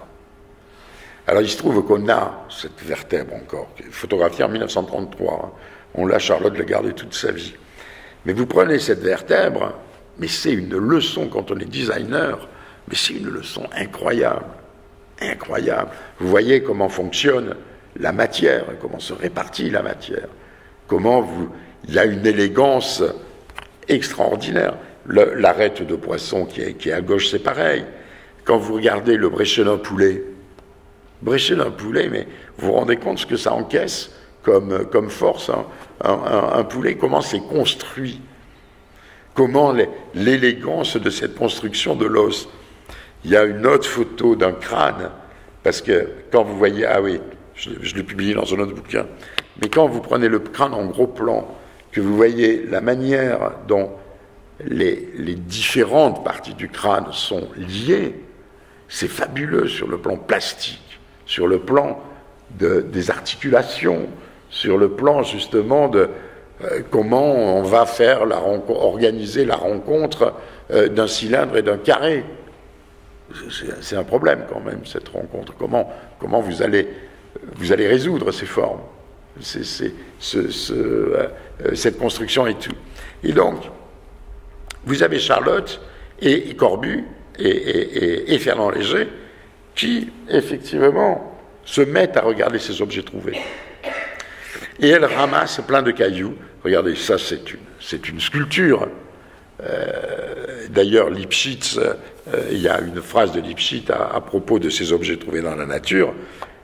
Alors il se trouve qu'on a cette vertèbre encore, photographiée en 1933, on l'a, Charlotte l'a gardée toute sa vie. Mais vous prenez cette vertèbre, mais c'est une leçon quand on est designer, mais c'est une leçon incroyable, incroyable. Vous voyez comment fonctionne la matière, comment se répartit la matière, il y a une élégance extraordinaire. L'arête de poisson qui est à gauche, c'est pareil. Quand vous regardez le Bréchelin poulet, mais vous vous rendez compte ce que ça encaisse comme force, un poulet, comment c'est construit, comment l'élégance de cette construction de l'os. Il y a une autre photo d'un crâne, parce que quand vous voyez, ah oui, je l'ai publié dans un autre bouquin, mais quand vous prenez le crâne en gros plan, que vous voyez la manière dont les différentes parties du crâne sont liées, c'est fabuleux sur le plan plastique, sur le plan des articulations, sur le plan justement de comment on va faire organiser la rencontre d'un cylindre et d'un carré. C'est un problème quand même, cette rencontre. Comment vous allez résoudre ces formes, cette construction et tout. Et donc, vous avez Charlotte et Corbu et Fernand Léger qui, effectivement, se mettent à regarder ces objets trouvés. Et elles ramassent plein de cailloux. Regardez, ça, c'est une sculpture. D'ailleurs, Lipchitz, il y a une phrase de Lipchitz à propos de ces objets trouvés dans la nature,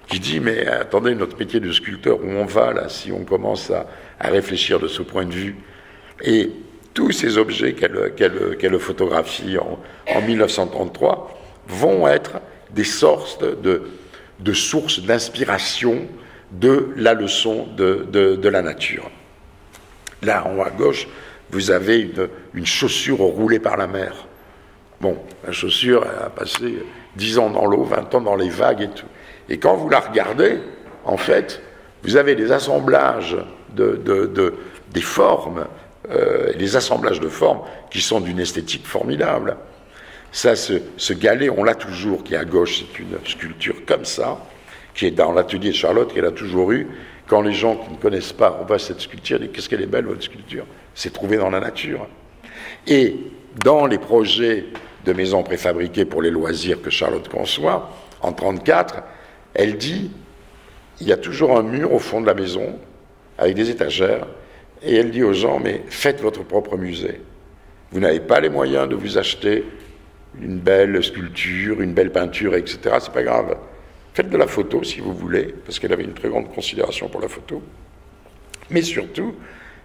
qui dit, mais attendez, notre métier de sculpteur, où on va là, si on commence à réfléchir de ce point de vue? Et tous ces objets qu'elle photographie en 1933 vont être des sortes de sources d'inspiration de la leçon de la nature. Là, en haut à gauche, vous avez une chaussure roulée par la mer. Bon, la chaussure elle a passé 10 ans dans l'eau, 20 ans dans les vagues et tout. Et quand vous la regardez, en fait, vous avez des assemblages des formes, des assemblages de formes qui sont d'une esthétique formidable. Ça, ce galet, on l'a toujours, qui est à gauche, c'est une sculpture comme ça, qui est dans l'atelier de Charlotte, qu'elle a toujours eu. Quand les gens qui ne connaissent pas revoient cette sculpture, ils disent « Qu'est-ce qu'elle est belle, votre sculpture ?» C'est trouvé dans la nature. Et dans les projets de maisons préfabriquées pour les loisirs que Charlotte conçoit, en 1934, elle dit « Il y a toujours un mur au fond de la maison, avec des étagères, et elle dit aux gens « Mais faites votre propre musée. Vous n'avez pas les moyens de vous acheter une belle sculpture, une belle peinture, etc. C'est pas grave. Faites de la photo si vous voulez, parce qu'elle avait une très grande considération pour la photo. Mais surtout,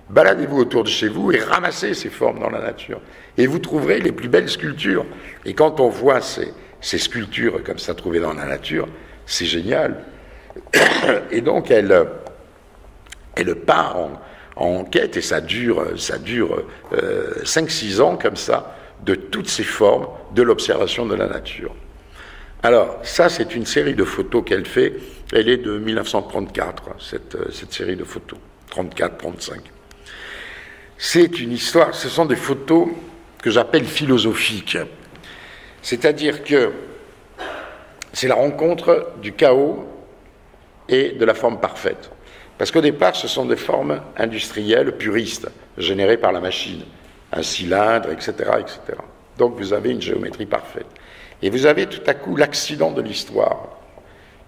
baladez-vous autour de chez vous et ramassez ces formes dans la nature. Et vous trouverez les plus belles sculptures. Et quand on voit ces sculptures comme ça trouvées dans la nature, c'est génial. Et donc elle part en quête, et ça dure 5-6 ans comme ça, de toutes ces formes de l'observation de la nature. Alors, ça, c'est une série de photos qu'elle fait. Elle est de 1934, cette série de photos, 34-35. C'est une histoire, ce sont des photos que j'appelle philosophiques. C'est-à-dire que c'est la rencontre du chaos et de la forme parfaite. Parce qu'au départ, ce sont des formes industrielles puristes, générées par la machine. Un cylindre, etc., etc. Donc vous avez une géométrie parfaite. Et vous avez tout à coup l'accident de l'histoire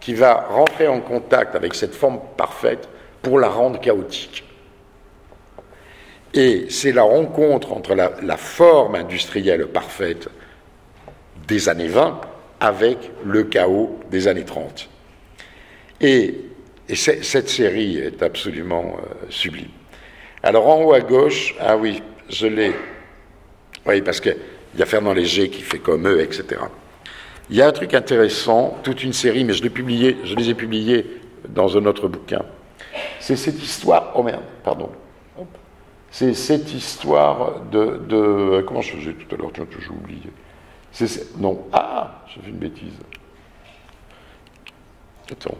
qui va rentrer en contact avec cette forme parfaite pour la rendre chaotique. Et c'est la rencontre entre la forme industrielle parfaite des années 20 avec le chaos des années 30. Et cette série est absolument sublime. Alors en haut à gauche, ah oui, je l'ai... Oui, parce qu'il y a Fernand Léger qui fait comme eux, etc. Il y a un truc intéressant, toute une série, mais je les ai publiés dans un autre bouquin. C'est cette histoire... Oh merde, pardon. C'est cette histoire de... Comment je faisais tout à l'heure? J'ai oublié. Non. Ah, j'ai fait une bêtise. Attends.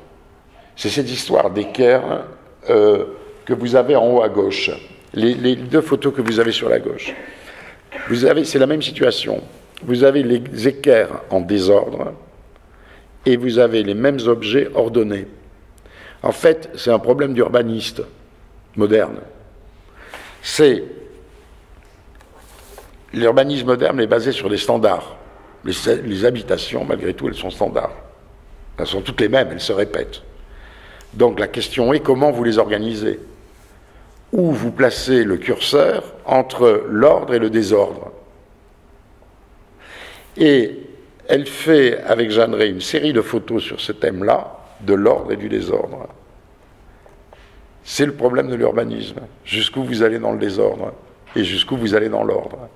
C'est cette histoire d'équerre que vous avez en haut à gauche. Les deux photos que vous avez sur la gauche. C'est la même situation. Vous avez les équerres en désordre et vous avez les mêmes objets ordonnés. En fait, c'est un problème d'urbaniste moderne. L'urbanisme moderne est basé sur des standards. Les habitations, malgré tout, elles sont standards. Elles sont toutes les mêmes, elles se répètent. Donc la question est comment vous les organisez? Où vous placez le curseur entre l'ordre et le désordre. Et elle fait, avec Jeanneret, une série de photos sur ce thème-là, de l'ordre et du désordre. C'est le problème de l'urbanisme. Jusqu'où vous allez dans le désordre et jusqu'où vous allez dans l'ordre.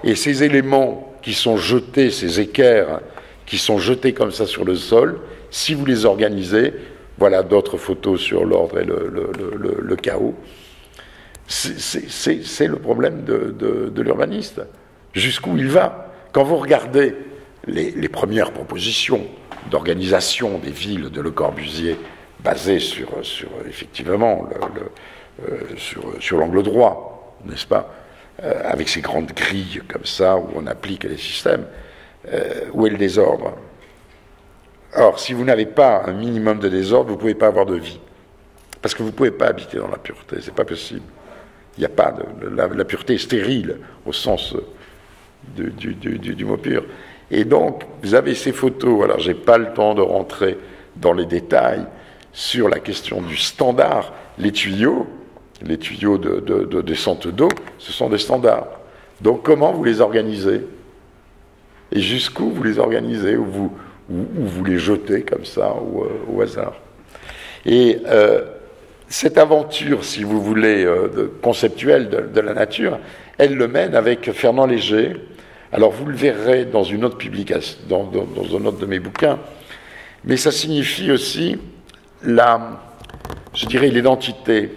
Et ces éléments qui sont jetés, ces équerres qui sont jetés comme ça sur le sol, si vous les organisez, voilà d'autres photos sur l'ordre et le chaos, c'est le problème de l'urbaniste. Jusqu'où il va? Quand vous regardez les premières propositions d'organisation des villes de Le Corbusier, basées sur effectivement sur l'angle droit, n'est-ce pas, avec ces grandes grilles comme ça, où on applique les systèmes, où est le désordre? Or, si vous n'avez pas un minimum de désordre, vous ne pouvez pas avoir de vie. Parce que vous ne pouvez pas habiter dans la pureté, c'est pas possible. Il n'y a pas la pureté est stérile, au sens du mot pur. Et donc, vous avez ces photos, alors j'ai pas le temps de rentrer dans les détails sur la question du standard. Les tuyaux de descente d'eau, ce sont des standards. Donc comment vous les organisez? Et jusqu'où vous les organisez? Ou vous les jetez comme ça au hasard? Et cette aventure, si vous voulez, conceptuelle de la nature, elle le mène avec Fernand Léger. Alors vous le verrez dans une autre publication, dans un autre de mes bouquins, mais ça signifie aussi je dirais l'identité,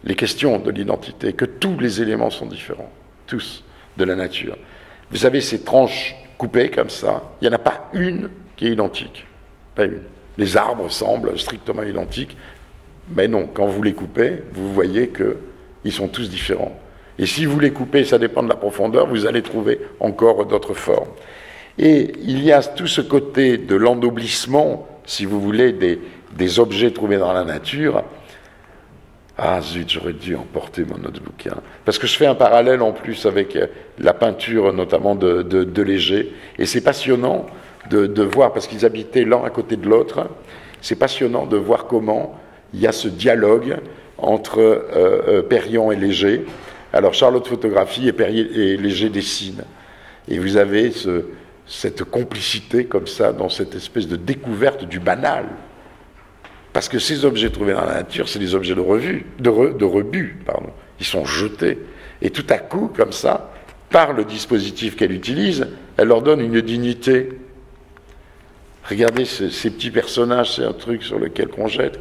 les questions de l'identité, que tous les éléments sont différents, tous, de la nature. Vous avez ces tranches coupées comme ça, il n'y en a pas une qui est identique, pas une. Les arbres semblent strictement identiques, mais non, quand vous les coupez, vous voyez qu'ils sont tous différents. Et si vous les coupez, ça dépend de la profondeur, vous allez trouver encore d'autres formes. Et il y a tout ce côté de l'ennoblissement, si vous voulez, des objets trouvés dans la nature. Ah zut, j'aurais dû emporter mon autre bouquin. Parce que je fais un parallèle en plus avec la peinture, notamment de Léger. Et c'est passionnant de voir, parce qu'ils habitaient l'un à côté de l'autre, c'est passionnant de voir comment il y a ce dialogue entre Perriand et Léger. Alors Charlotte photographie et Léger dessine. Et vous avez cette complicité comme ça, dans cette espèce de découverte du banal. Parce que ces objets trouvés dans la nature, c'est des objets de rebut, pardon. Ils sont jetés. Et tout à coup, comme ça, par le dispositif qu'elle utilise, elle leur donne une dignité. Regardez ces petits personnages, c'est un truc sur lequel on jette.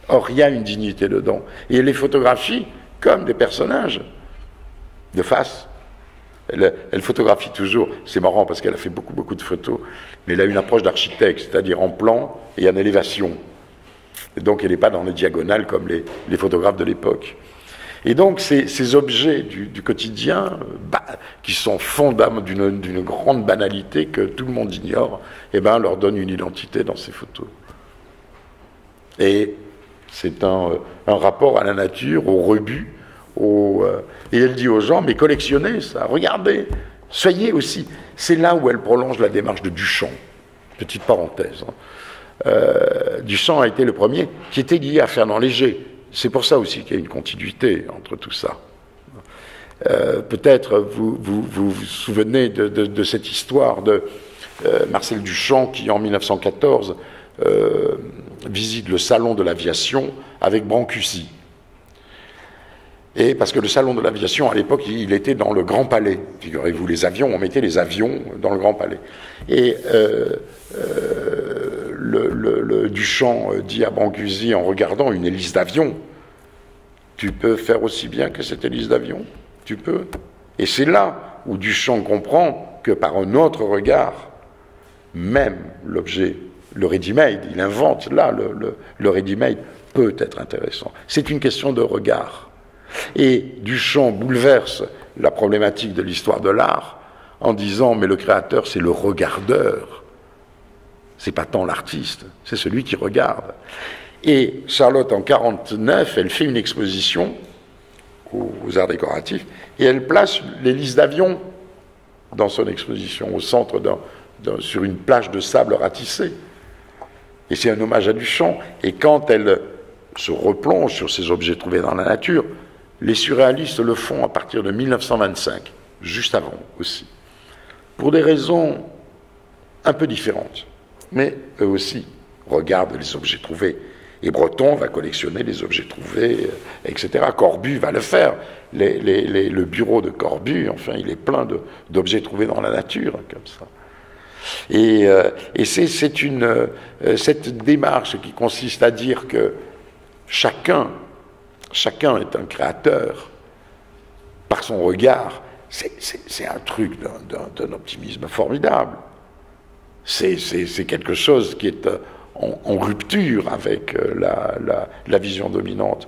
Or, il y a une dignité dedans. Et elle les photographie comme des personnages, de face. Elle photographie toujours. C'est marrant parce qu'elle a fait beaucoup de photos, mais elle a une approche d'architecte, c'est-à-dire en plan et en élévation. Et donc, elle n'est pas dans les diagonales comme les photographes de l'époque. Et donc, ces objets du quotidien, qui sont fondamentaux d'une grande banalité que tout le monde ignore, leur donnent une identité dans ces photos. Et c'est un rapport à la nature, au rebut, et elle dit aux gens, mais collectionnez ça, regardez, soyez aussi. C'est là où elle prolonge la démarche de Duchamp. Petite parenthèse. Duchamp a été le premier qui était lié à Fernand Léger. C'est pour ça aussi qu'il y a une continuité entre tout ça. Peut-être vous souvenez de cette histoire de Marcel Duchamp qui, en 1914, visite le salon de l'aviation avec Brancusi. Et parce que le salon de l'aviation, à l'époque, il était dans le Grand Palais. Figurez-vous, les avions, on mettait les avions dans le Grand Palais. Et le Duchamp dit à Brancusi, en regardant une hélice d'avion, « Tu peux faire aussi bien que cette hélice d'avion ? Tu peux ?» Et c'est là où Duchamp comprend que par un autre regard, même l'objet, le ready-made, il invente là, le ready-made peut être intéressant. C'est une question de regard. Et Duchamp bouleverse la problématique de l'histoire de l'art en disant, mais le créateur, c'est le regardeur. C'est pas tant l'artiste, c'est celui qui regarde. Et Charlotte, en 1949, elle fait une exposition aux arts décoratifs, et elle place l'hélice d'avion dans son exposition, au centre sur une plage de sable ratissé. Et c'est un hommage à Duchamp. Et quand elle se replonge sur ces objets trouvés dans la nature, les surréalistes le font à partir de 1925, juste avant aussi, pour des raisons un peu différentes. Mais eux aussi regardent les objets trouvés. Et Breton va collectionner les objets trouvés, etc. Corbu va le faire. Le bureau de Corbu, enfin, il est plein d'objets trouvés dans la nature, comme ça. Et c'est cette démarche qui consiste à dire que chacun est un créateur par son regard. C'est un truc d'un optimisme formidable. C'est quelque chose qui est en rupture avec la vision dominante.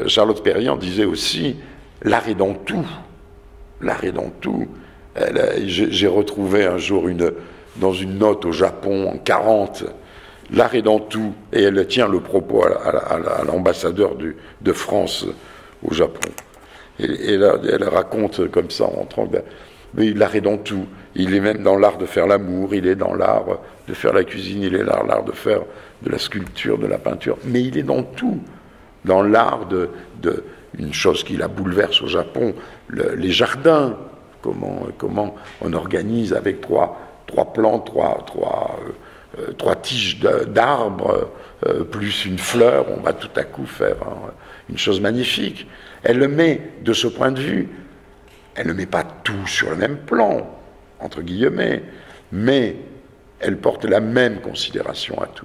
Charlotte Perriand disait aussi, l'art est dans tout. L'art est dans tout. J'ai retrouvé un jour dans une note au Japon, en 40, l'art est dans tout. Et elle tient le propos à l'ambassadeur de France au Japon. Et là, elle raconte comme ça, en train de... Mais l'art est dans tout. Il est même dans l'art de faire l'amour, il est dans l'art de faire la cuisine, il est dans l'art de faire de la sculpture, de la peinture. Mais il est dans tout. Dans l'art une chose qui la bouleverse au Japon, les jardins. Comment on organise avec trois plantes, trois tiges d'arbres, plus une fleur, on va tout à coup faire une chose magnifique. Elle le met de ce point de vue. Elle ne met pas tout sur le même plan, entre guillemets, mais elle porte la même considération à tout.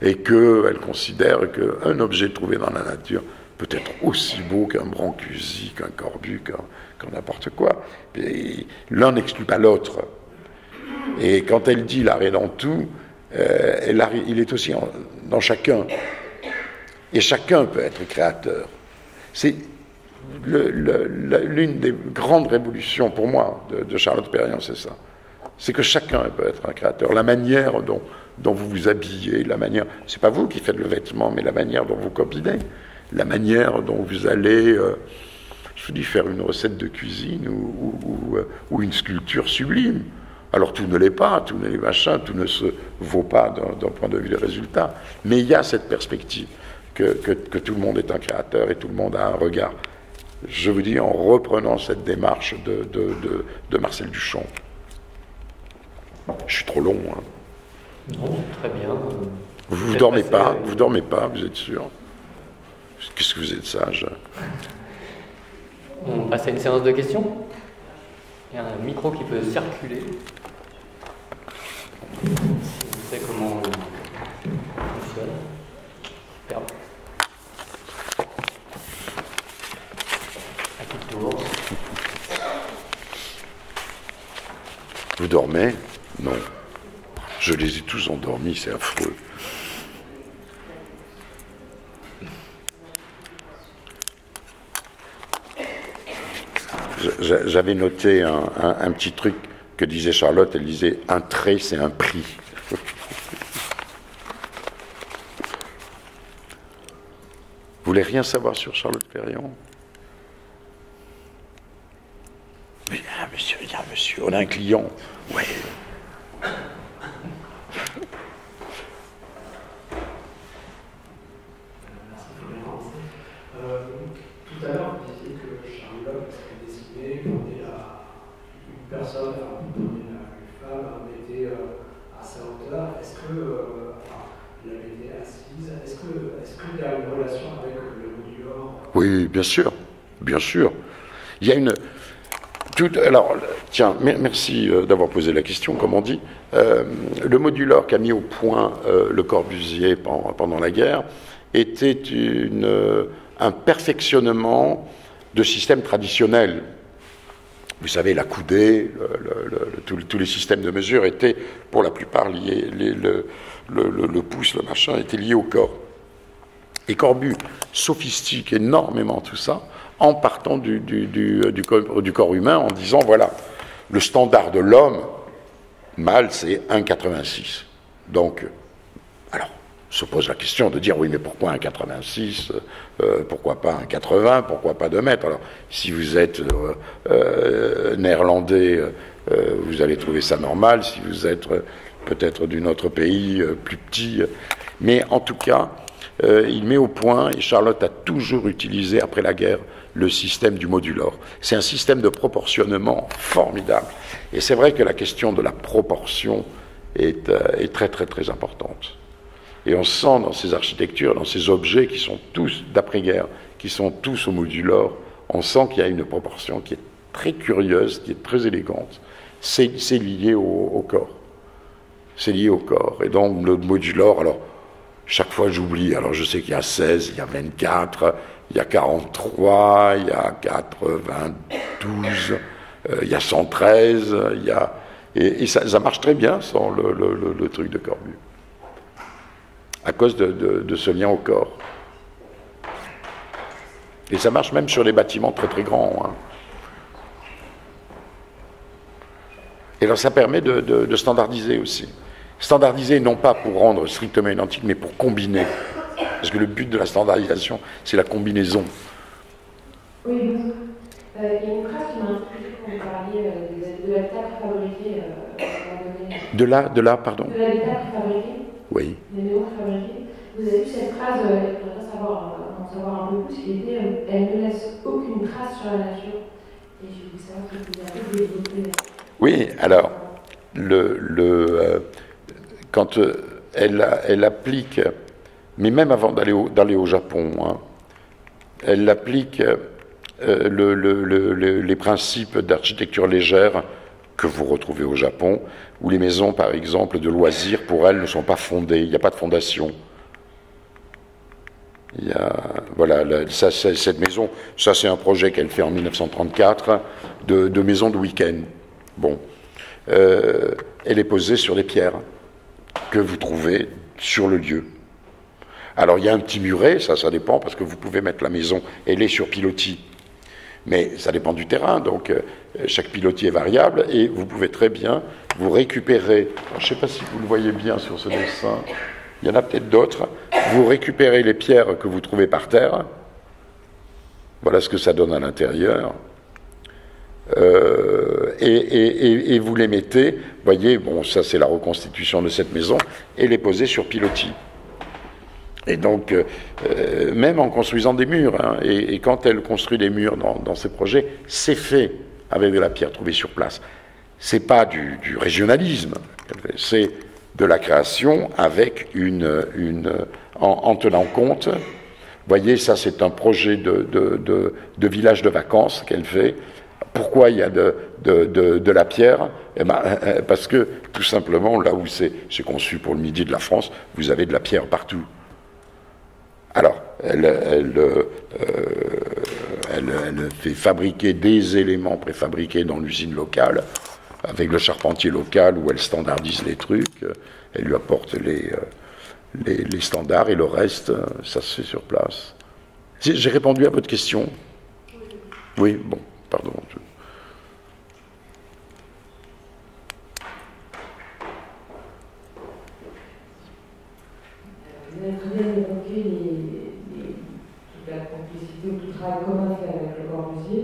Et qu'elle considère qu'un objet trouvé dans la nature peut être aussi beau qu'un Brancusi, qu'un Corbu, qu'un n'importe quoi. Et l'un n'exclut pas l'autre. Et quand elle dit l'art est dans tout, il est aussi dans chacun. Et chacun peut être créateur. C'est l'une des grandes révolutions pour moi de Charlotte Perriand, c'est ça. C'est que chacun peut être un créateur. La manière dont vous vous habillez, c'est pas vous qui faites le vêtement, mais la manière dont vous combinez, la manière dont vous allez, je vous dis, faire une recette de cuisine ou une sculpture sublime. Alors tout ne l'est pas, tout n'est machin, tout ne se vaut pas d'un point de vue des résultats. Mais il y a cette perspective que tout le monde est un créateur et tout le monde a un regard. Je vous dis, en reprenant cette démarche de Marcel Duchamp. Je suis trop long. Hein. Non, très bien. Vous dormez pas, vous dormez pas, vous êtes sûr? Qu'est-ce que vous êtes sage? On passe à une séance de questions. Il y a un micro qui peut circuler. Si vous savez comment on fonctionne. Superbe. À qui tour. Vous dormez? Non. Je les ai tous endormis, c'est affreux. J'avais noté un petit truc que disait Charlotte, elle disait « un trait, c'est un prix ». Vous voulez rien savoir sur Charlotte Perriand? Mais il y a un monsieur, on a un client. Ouais. Tout à l'heure, vous disiez que Charlotte est destinée quand une personne, une femme, était à sa hauteur. Est-ce que la était assise? Est-ce qu'il y a une relation avec le modulor? Oui, bien sûr, bien sûr. Il y a une... Alors, tiens, merci d'avoir posé la question, comme on dit. Le modulor qu'a mis au point Le Corbusier pendant la guerre était un perfectionnement de systèmes traditionnels. Vous savez, la coudée, tous les systèmes de mesure étaient, pour la plupart, liés, le pouce, le machin, était lié au corps. Et Corbu sophistique énormément tout ça, en partant du corps humain, en disant, voilà, le standard de l'homme, mâle, c'est 1,86. Donc, alors, se pose la question de dire, oui, mais pourquoi 1,86 pourquoi pas 1,80, pourquoi pas 2 mètres? Alors, si vous êtes néerlandais, vous allez trouver ça normal. Si vous êtes peut-être d'un autre pays plus petit, mais en tout cas, il met au point, et Charlotte a toujours utilisé après la guerre le système du modulor. C'est un système de proportionnement formidable. Et c'est vrai que la question de la proportion est très très très importante. Et on sent dans ces architectures, dans ces objets qui sont tous d'après-guerre, qui sont tous au modulor, on sent qu'il y a une proportion qui est très curieuse, qui est très élégante. C'est lié au corps. C'est lié au corps. Et donc le modulor, alors chaque fois j'oublie, alors je sais qu'il y a 16, il y a 24, il y a 43, il y a 92, il y a 113, il y a... Et ça marche très bien sans le truc de Corbu. À cause de ce lien au corps. Et ça marche même sur les bâtiments très très grands. Hein. Et alors ça permet de standardiser aussi. Standardiser non pas pour rendre strictement identique, mais pour combiner. Parce que le but de la standardisation, c'est la combinaison. Oui, bonjour. Il y a une phrase qui m'a intriguée quand vous parliez de l'habitat préfabriqué. De la, pardon? De l'habitat préfabriqué. Oui. Des maisons préfabriquées. Vous avez vu cette phrase, je voudrais en savoir un peu plus, qui était « Elle ne laisse aucune trace sur la nature ». Et je voulais savoir si vous avez développé. Oui, alors, quand elle applique, mais même avant d'aller au Japon, hein, elle applique les principes d'architecture légère que vous retrouvez au Japon, où les maisons, par exemple, de loisirs, pour elles, ne sont pas fondées, il n'y a pas de fondation. Il y a, voilà, cette maison, ça c'est un projet qu'elle fait en 1934, de maison de week-end. Bon, elle est posée sur des pierres que vous trouvez sur le lieu. Alors il y a un petit muret, ça dépend, parce que vous pouvez mettre la maison, elle est sur pilotis. Mais ça dépend du terrain, donc chaque pilotis est variable, et vous pouvez très bien vous récupérer, je ne sais pas si vous le voyez bien sur ce dessin, il y en a peut-être d'autres, vous récupérez les pierres que vous trouvez par terre, voilà ce que ça donne à l'intérieur, et vous les mettez, vous voyez, bon ça c'est la reconstitution de cette maison, et les posez sur pilotis. Et donc, même en construisant des murs, hein, et quand elle construit des murs dans ses projets, c'est fait avec de la pierre trouvée sur place. c'est pas du régionalisme, c'est de la création avec en tenant compte. Vous voyez, ça c'est un projet de village de vacances qu'elle fait. Pourquoi il y a de la pierre? Eh ben, parce que, tout simplement, là où c'est conçu pour le midi de la France, vous avez de la pierre partout. Alors, elle fait fabriquer des éléments préfabriqués dans l'usine locale, avec le charpentier local où elle standardise les trucs, elle lui apporte les standards, et le reste, ça se fait sur place. J'ai répondu à votre question? Oui, bon, pardon. Vous avez très bien évoqué toute la complicité ou tout le travail commun fait avec Le Corbusier,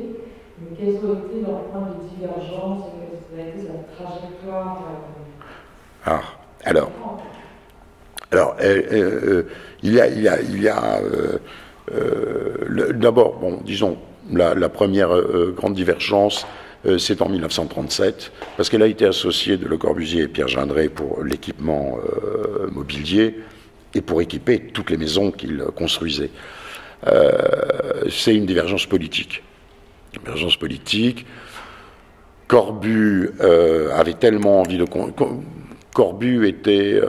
mais quels ont été leurs points de divergence et quelle a été sa trajectoire il y a d'abord, bon, disons, la première grande divergence, c'est en 1937, parce qu'elle a été associée de Le Corbusier et Pierre Gindray pour l'équipement mobilier et pour équiper toutes les maisons qu'il construisait. C'est une divergence politique. Corbu avait tellement envie de... Corbu était...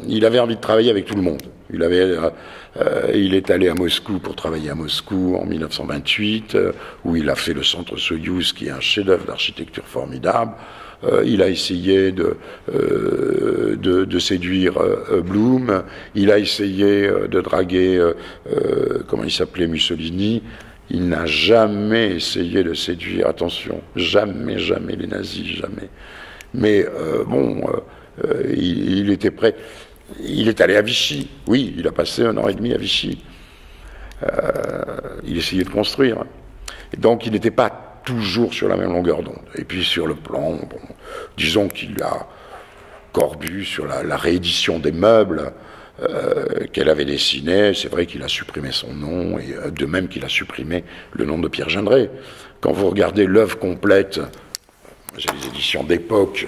il avait envie de travailler avec tout le monde. Il est allé à Moscou pour travailler à Moscou en 1928, où il a fait le centre Soyouz, qui est un chef-d'œuvre d'architecture formidable. Il a essayé de séduire Blum. Il a essayé de draguer, comment il s'appelait, Mussolini. Il n'a jamais essayé de séduire, attention, jamais les nazis, jamais. Mais il était prêt. Il est allé à Vichy, oui, il a passé 1 an et demi à Vichy. Il essayait de construire. Et donc il n'était pas toujours sur la même longueur d'onde. Et puis sur le plan, bon, disons qu'il a Corbu sur la réédition des meubles qu'elle avait dessinés. C'est vrai qu'il a supprimé son nom, et de même qu'il a supprimé le nom de Pierre Gindray. Quand vous regardez l'œuvre complète, j'ai les éditions d'époque,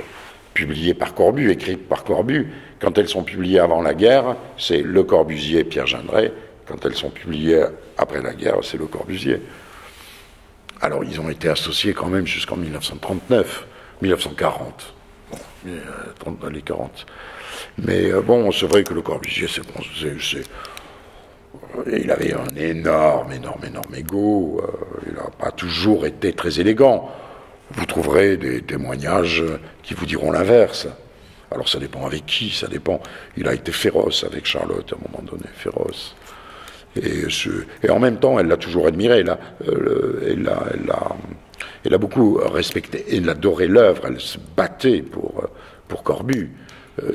publiées par Corbu, écrites par Corbu. Quand elles sont publiées avant la guerre, c'est Le Corbusier et Pierre Gindray. Quand elles sont publiées après la guerre, c'est Le Corbusier. Alors, ils ont été associés quand même jusqu'en 1939, 1940. Bon, les 40. Mais bon, c'est vrai que Le Corbusier, il avait un énorme ego. Il n'a pas toujours été très élégant. Vous trouverez des témoignages qui vous diront l'inverse. Alors ça dépend avec qui, ça dépend. Il a été féroce avec Charlotte à un moment donné, féroce. Et en même temps, elle l'a toujours admiré. Elle a beaucoup respecté, elle adorait l'œuvre. Elle se battait pour Corbu.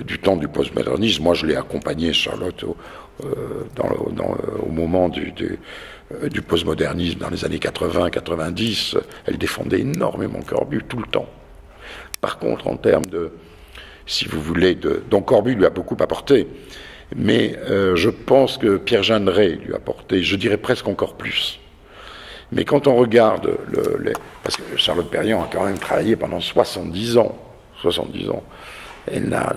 Du temps du postmodernisme, moi je l'ai accompagné, Charlotte, au moment du postmodernisme dans les années 80-90. Elle défendait énormément Corbu tout le temps. Par contre, en termes de, si vous voulez, donc Corbu lui a beaucoup apporté, mais je pense que Pierre Gindray lui a apporté, je dirais presque encore plus. Mais quand on regarde, parce que Charlotte Perriand a quand même travaillé pendant 70 ans, elle n'a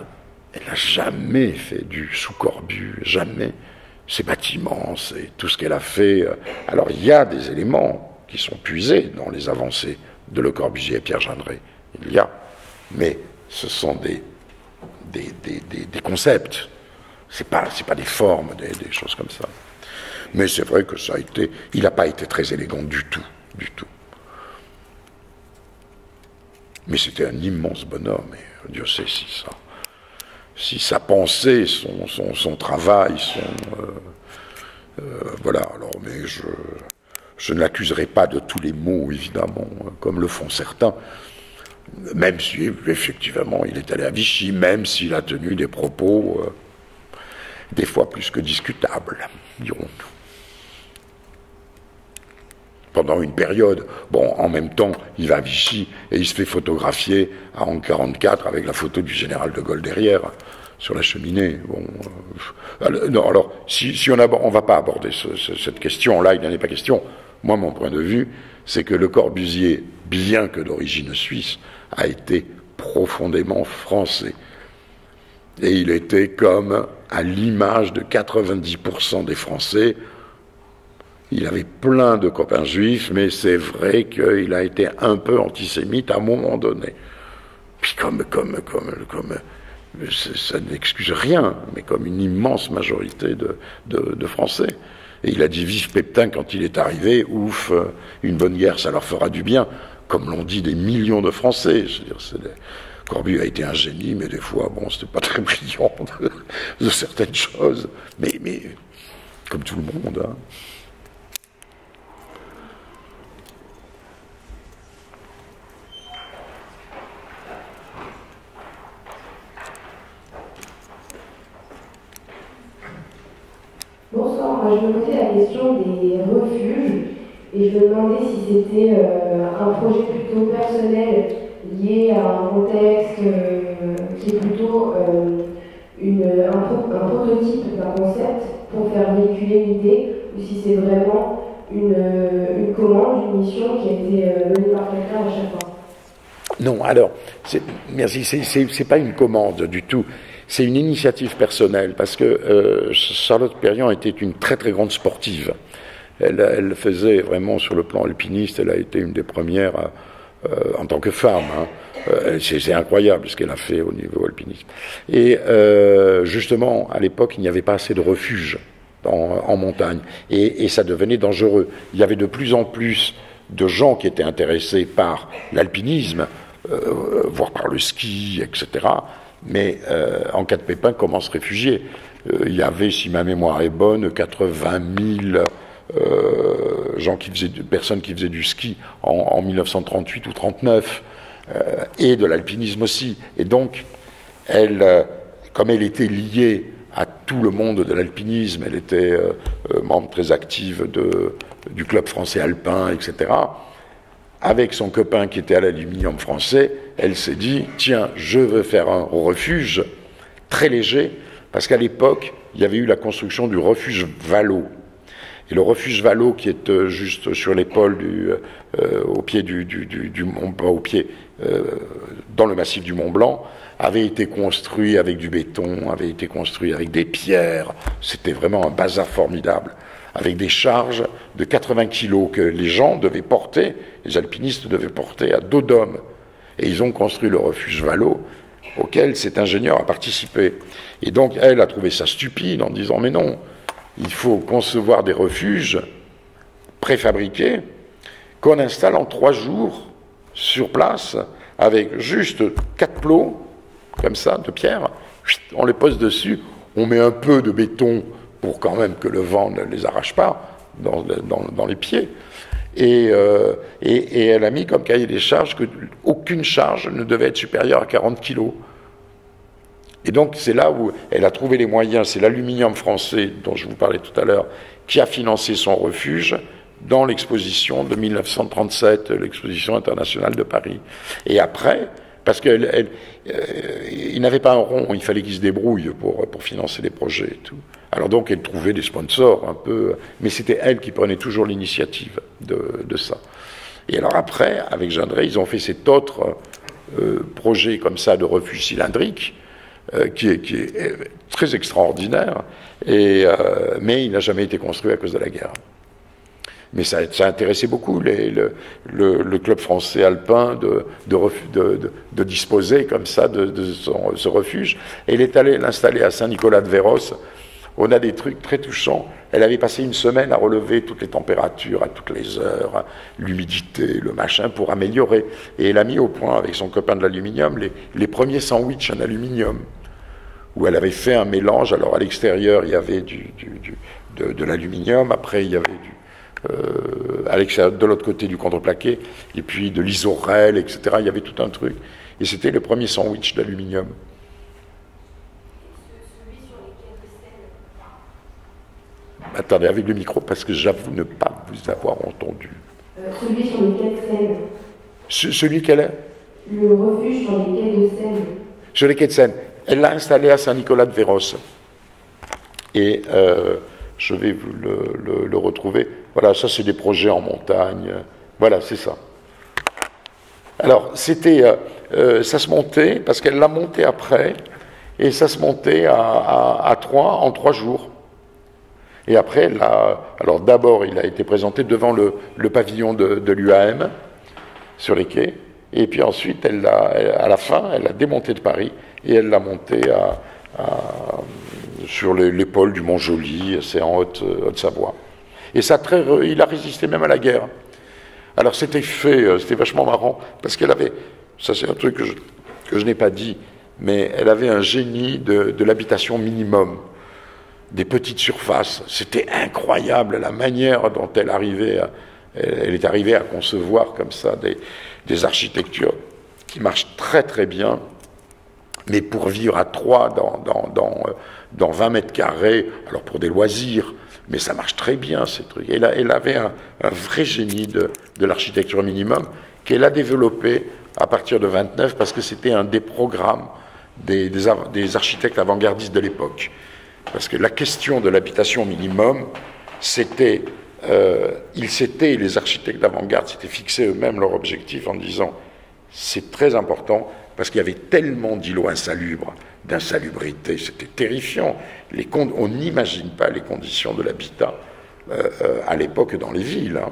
jamais fait du sous Corbu, jamais. Ses bâtiments, c'est tout ce qu'elle a fait. Alors il y a des éléments qui sont puisés dans les avancées de Le Corbusier et Pierre Gindray. Il y a, mais ce sont des concepts. C'est pas des formes, des choses comme ça. Mais c'est vrai que ça a été. Il n'a pas été très élégant du tout. Mais c'était un immense bonhomme, et Dieu sait si sa pensée, son travail, voilà. Alors, mais je ne l'accuserai pas de tous les maux, évidemment, comme le font certains. Même si, effectivement, il est allé à Vichy, même s'il a tenu des propos, des fois plus que discutables, dirons-nous. Pendant une période, bon, en même temps, il va à Vichy et il se fait photographier en 1944 avec la photo du général de Gaulle derrière. sur la cheminée. Bon, non, alors, si on ne va pas aborder cette question-là, il n'en est pas question. Moi, mon point de vue, c'est que Le Corbusier, bien que d'origine suisse, a été profondément français. Et il était comme à l'image de 90% des Français. Il avait plein de copains juifs, mais c'est vrai qu'il a été un peu antisémite à un moment donné. Puis ça n'excuse rien, mais comme une immense majorité de Français. Et il a dit vive Pépin quand il est arrivé, ouf, une bonne guerre, ça leur fera du bien, comme l'ont dit des millions de Français. Je veux dire, Corbu a été un génie, mais des fois, bon, c'était pas très brillant de certaines choses, mais comme tout le monde, hein. Bonsoir, moi je me posais la question des refuges et je me demandais si c'était un projet plutôt personnel lié à un contexte qui est plutôt un prototype d'un concept pour faire véhiculer l'idée, ou si c'est vraiment une commande, une mission qui a été menée par quelqu'un à chaque fois. Non, alors, merci, c'est pas une commande du tout. C'est une initiative personnelle, parce que Charlotte Perriand était une très très grande sportive. Elle faisait vraiment sur le plan alpiniste, elle a été une des premières en tant que femme. Hein. C'est incroyable ce qu'elle a fait au niveau alpiniste. Et justement, à l'époque, il n'y avait pas assez de refuges en montagne, et ça devenait dangereux. Il y avait de plus en plus de gens qui étaient intéressés par l'alpinisme, voire par le ski, etc., mais en cas de pépin, comment se réfugier? Il y avait, si ma mémoire est bonne, 80 000 personnes qui faisaient du ski en 1938 ou 1939, et de l'alpinisme aussi. Et donc, comme elle était liée à tout le monde de l'alpinisme, elle était membre très active du club français alpin, etc., avec son copain qui était à l'aluminium français, elle s'est dit, tiens, je veux faire un refuge très léger, parce qu'à l'époque, il y avait eu la construction du refuge Vallot. Et le refuge Vallot, qui est juste sur l'épaule au pied dans le massif du Mont Blanc, avait été construit avec du béton, avait été construit avec des pierres. C'était vraiment un bazar formidable, avec des charges de 80 kilos que les gens devaient porter, les alpinistes devaient porter à dos d'homme. Et ils ont construit le refuge Vallot, auquel cet ingénieur a participé. Et donc, elle a trouvé ça stupide en disant, mais non, il faut concevoir des refuges préfabriqués qu'on installe en 3 jours sur place, avec juste 4 plots, comme ça, de pierre, on les pose dessus, on met un peu de béton pour quand même que le vent ne les arrache pas dans les pieds. Et elle a mis comme cahier des charges qu'aucune charge ne devait être supérieure à 40 kilos. Et donc c'est là où elle a trouvé les moyens, c'est l'aluminium français dont je vous parlais tout à l'heure, qui a financé son refuge dans l'exposition de 1937, l'exposition internationale de Paris. Et après, parce qu'il n'avait pas un rond, il fallait qu'il se débrouille pour financer les projets et tout. Alors donc elle trouvait des sponsors un peu, mais c'était elle qui prenait toujours l'initiative de ça. Et alors après, avec Jeanne Drey, ils ont fait cet autre projet comme ça de refuge cylindrique, qui est très extraordinaire, mais il n'a jamais été construit à cause de la guerre. Mais ça a intéressé beaucoup le club français alpin de disposer comme ça de ce refuge. Et il est allé l'installer à Saint-Nicolas-de-Véros. On a des trucs très touchants. Elle avait passé une semaine à relever toutes les températures, à toutes les heures, l'humidité, le machin, pour améliorer. Et elle a mis au point, avec son copain de l'aluminium, les premiers sandwichs en aluminium, où elle avait fait un mélange. Alors à l'extérieur, il y avait de l'aluminium, après il y avait de l'autre côté du contreplaqué, et puis de l'isorel, etc. Il y avait tout un truc. Et c'était le premier sandwich d'aluminium. Attendez, avec le micro, parce que j'avoue ne pas vous avoir entendu. Celui sur les quais de Seine. Celui qu'elle est ? Le refuge sur les quais de Seine. Sur les quais de Seine. Elle l'a installé à Saint-Nicolas-de-Véros. Et je vais vous le retrouver. Voilà, ça c'est des projets en montagne. Voilà, c'est ça. Alors, c'était, ça se montait, parce qu'elle l'a monté après, et ça se montait à 3 en 3 jours. Et après, alors d'abord, il a été présenté devant le pavillon de l'UAM, sur les quais, et puis ensuite, à la fin, elle l'a démonté de Paris, et elle l'a monté sur les pôles du Mont-Joli, c'est en Haute-Savoie. Et ça il a résisté même à la guerre. Alors c'était vachement marrant, parce qu'elle avait, ça c'est un truc que je n'ai pas dit, mais elle avait un génie de l'habitation minimum, des petites surfaces. C'était incroyable la manière dont elle est arrivée à concevoir comme ça des architectures qui marchent très très bien, mais pour vivre à 3 dans 20 mètres carrés, alors pour des loisirs, mais ça marche très bien, ces trucs. Elle avait un vrai génie de l'architecture minimum qu'elle a développé à partir de 29, parce que c'était un des programmes des architectes avant-gardistes de l'époque. Parce que la question de l'habitation minimum, les architectes d'avant-garde s'étaient fixés eux-mêmes leur objectif en disant c'est très important, parce qu'il y avait tellement d'îlots insalubres, d'insalubrité, c'était terrifiant. On n'imagine pas les conditions de l'habitat à l'époque dans les villes. Hein.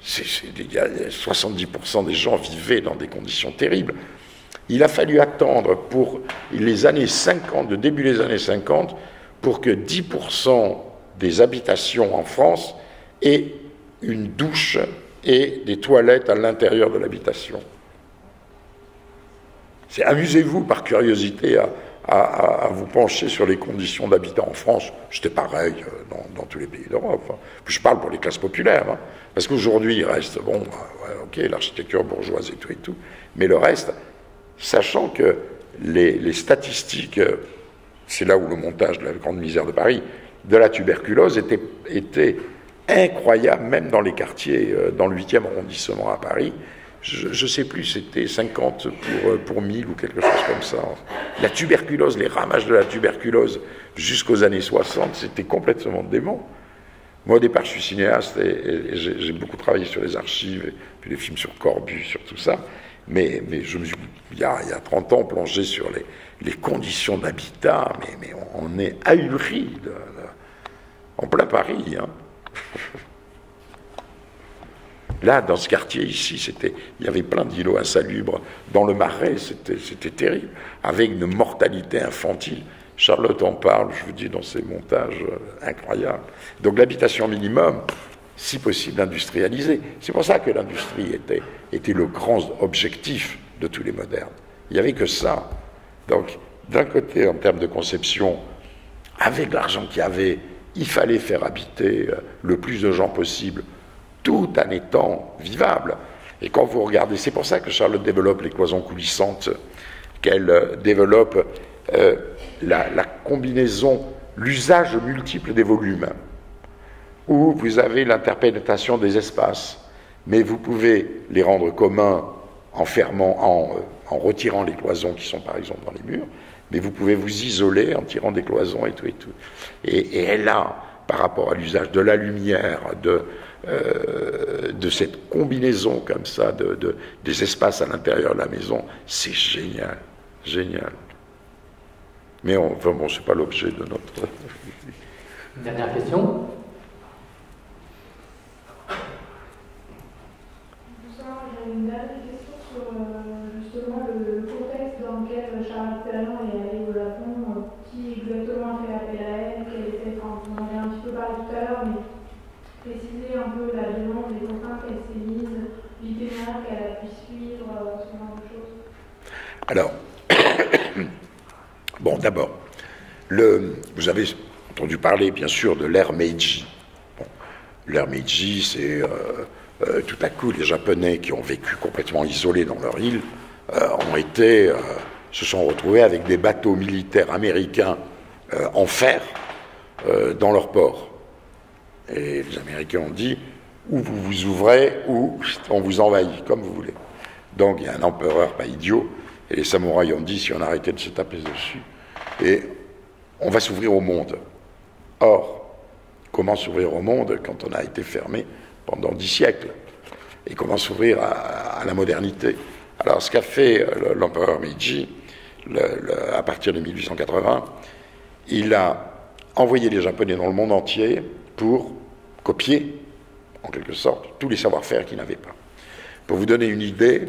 70% des gens vivaient dans des conditions terribles. Il a fallu attendre pour les années 50, de début des années 50, pour que 10% des habitations en France aient une douche et des toilettes à l'intérieur de l'habitation. Amusez-vous par curiosité à vous pencher sur les conditions d'habitat en France. C'était pareil dans tous les pays d'Europe. Hein. Je parle pour les classes populaires, hein, parce qu'aujourd'hui il reste, l'architecture bourgeoise et tout, mais le reste, sachant que les statistiques, c'est là où le montage de la grande misère de Paris, de la tuberculose était incroyable, même dans les quartiers, dans le 8e arrondissement à Paris. Je ne sais plus, c'était 50 pour 1000 ou quelque chose comme ça. La tuberculose, les ramages de la tuberculose jusqu'aux années 60, c'était complètement dément. Moi, au départ, je suis cinéaste et j'ai beaucoup travaillé sur les archives, et puis les films sur Corbu, sur tout ça. Mais je me suis, il y a 30 ans, plongé sur les conditions d'habitat, mais on est ahuri en plein Paris. Hein. Là, dans ce quartier ici, il y avait plein d'îlots insalubres. Dans le Marais, c'était terrible, avec une mortalité infantile. Charlotte en parle, je vous dis, dans ses montages incroyables. Donc l'habitation minimum, si possible, industrialisée. C'est pour ça que l'industrie était le grand objectif de tous les modernes. Il n'y avait que ça. Donc, d'un côté, en termes de conception, avec l'argent qu'il y avait, il fallait faire habiter le plus de gens possible, tout en étant vivable. Et quand vous regardez, c'est pour ça que Charlotte développe les cloisons coulissantes, qu'elle développe la combinaison, l'usage multiple des volumes, où vous avez l'interprétation des espaces, mais vous pouvez les rendre communs en fermant, en retirant les cloisons qui sont par exemple dans les murs, mais vous pouvez vous isoler en tirant des cloisons et tout et tout. Et elle a, par rapport à l'usage de la lumière, de cette combinaison comme ça des espaces à l'intérieur de la maison, c'est génial, génial. Mais enfin bon, c'est pas l'objet de notre... Dernière question. J'ai une dernière question sur justement le contexte dans lequel Charlotte Perrin est allée au Japon, qui exactement a fait appel à elle, quelle était, enfin, vous en avez un petit peu parlé tout à l'heure, mais préciser un peu la demande, les contraintes qu'elle s'est mise, l'itinéraire qu'elle a pu suivre, ce genre de choses. Alors, bon, d'abord, vous avez entendu parler, bien sûr, de l'ère Meiji. Bon, l'ère Meiji, c'est tout à coup, les Japonais qui ont vécu complètement isolés dans leur île se sont retrouvés avec des bateaux militaires américains en fer dans leur port. Et les Américains ont dit, ou vous vous ouvrez, ou on vous envahit, comme vous voulez. Donc il y a un empereur pas idiot Et les samouraïs ont dit, si on arrêtait de se taper dessus, et on va s'ouvrir au monde. Or, comment s'ouvrir au monde quand on a été fermé pendant 10 siècles? Et comment s'ouvrir à la modernité? Alors, ce qu'a fait l'empereur Meiji, à partir de 1880, il a envoyé les Japonais dans le monde entier pour copier, en quelque sorte, tous les savoir-faire qu'ils n'avaient pas. Pour vous donner une idée,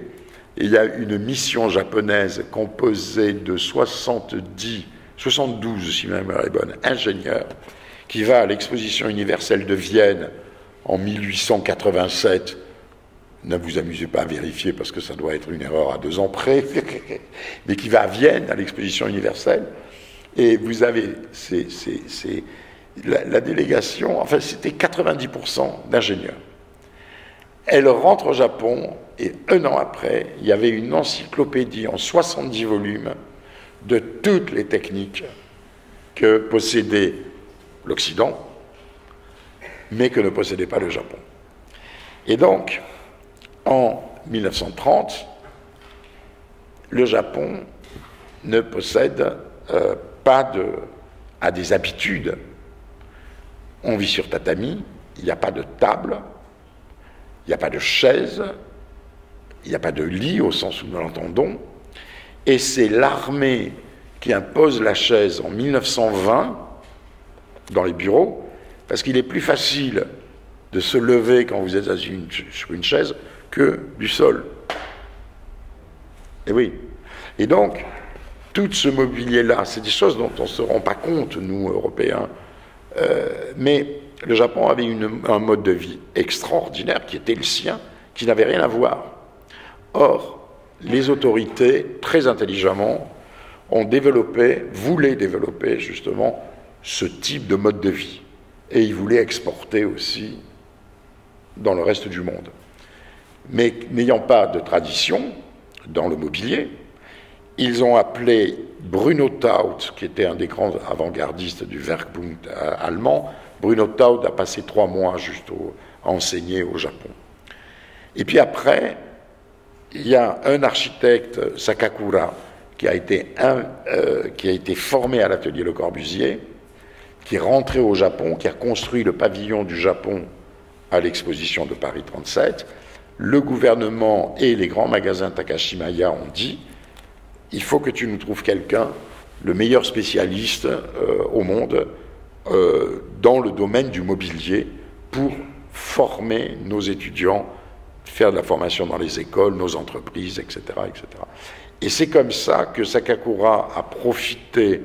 il y a une mission japonaise composée de 72, si ma mémoire est bonne, ingénieurs, qui va à l'exposition universelle de Vienne en 1887. Ne vous amusez pas à vérifier parce que ça doit être une erreur à 2 ans près, mais qui va à Vienne à l'exposition universelle. Et vous avez la délégation, enfin c'était 90% d'ingénieurs. Elle rentre au Japon et 1 an après, il y avait une encyclopédie en 70 volumes de toutes les techniques que possédait l'Occident, mais que ne possédait pas le Japon. Et donc, en 1930, le Japon ne possède pas a des habitudes. On vit sur tatami, il n'y a pas de table, il n'y a pas de chaise, il n'y a pas de lit au sens où nous l'entendons, et c'est l'armée qui impose la chaise en 1920 dans les bureaux, parce qu'il est plus facile de se lever quand vous êtes assis sur une chaise que du sol. Et oui. Et donc, tout ce mobilier-là, c'est des choses dont on ne se rend pas compte, nous, Européens. Mais le Japon avait un mode de vie extraordinaire qui était le sien, qui n'avait rien à voir. Or, les autorités, très intelligemment, voulaient développer justement ce type de mode de vie. Et ils voulaient exporter aussi dans le reste du monde. Mais n'ayant pas de tradition dans le mobilier, ils ont appelé Bruno Taut, qui était un des grands avant-gardistes du Werkbund allemand. Bruno Taut a passé 3 mois juste à enseigner au Japon. Et puis après, il y a un architecte, Sakakura, qui a été formé à l'atelier Le Corbusier, qui est rentré au Japon, qui a construit le pavillon du Japon à l'exposition de Paris 37. Le gouvernement et les grands magasins Takashimaya ont dit « Il faut que tu nous trouves quelqu'un, le meilleur spécialiste au monde, dans le domaine du mobilier, pour former nos étudiants, faire de la formation dans les écoles, nos entreprises, etc. etc. » Et c'est comme ça que Sakakura a profité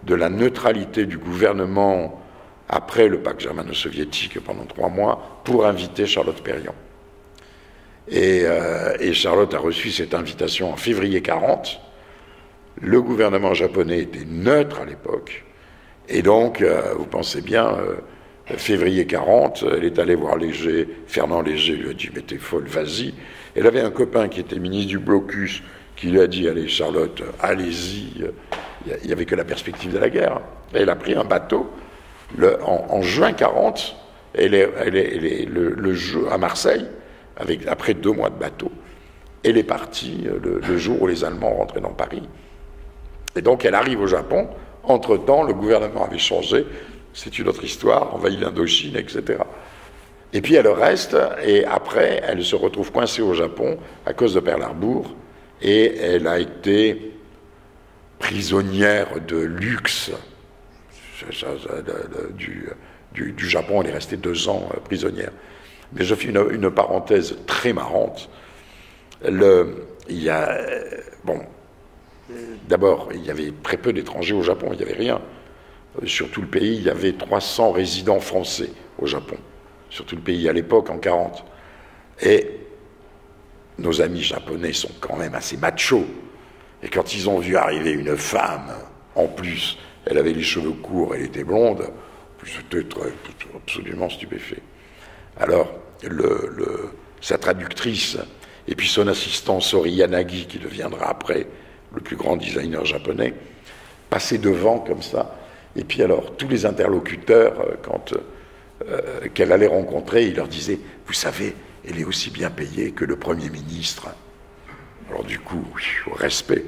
de la neutralité du gouvernement après le pacte germano-soviétique pendant 3 mois pour inviter Charlotte Perriand. Et Charlotte a reçu cette invitation en février 1940. Le gouvernement japonais était neutre à l'époque. Et donc, vous pensez bien, février 1940, elle est allée voir Léger. Fernand Léger lui a dit « Mais t'es folle, vas-y ». Elle avait un copain qui était ministre du blocus qui lui a dit « Allez Charlotte, allez-y ». Il n'y avait que la perspective de la guerre. Elle a pris un bateau. En juin 1940, elle est à Marseille, après 2 mois de bateau. Elle est partie le jour où les Allemands rentraient dans Paris. Et donc elle arrive au Japon. Entre-temps, le gouvernement avait changé. C'est une autre histoire, envahit l'Indochine, etc. Et puis elle reste, et après, elle se retrouve coincée au Japon à cause de Pearl Harbor, et elle a été prisonnière de luxe du Japon. Elle est restée 2 ans prisonnière. Mais je fais une parenthèse très marrante. D'abord, il y avait très peu d'étrangers au Japon, il n'y avait rien. Sur tout le pays, il y avait 300 résidents français au Japon. Sur tout le pays, à l'époque, en 1940. Et nos amis japonais sont quand même assez machos. Et quand ils ont vu arriver une femme, en plus, elle avait les cheveux courts, elle était blonde, j'étais absolument stupéfait. Alors, sa traductrice, et puis son assistant Sori Yanagi, qui deviendra après le plus grand designer japonais, passaient devant comme ça. Et puis alors, tous les interlocuteurs, qu'elle allait rencontrer, ils leur disaient « Vous savez, elle est aussi bien payée que le Premier ministre. » Alors du coup, respect.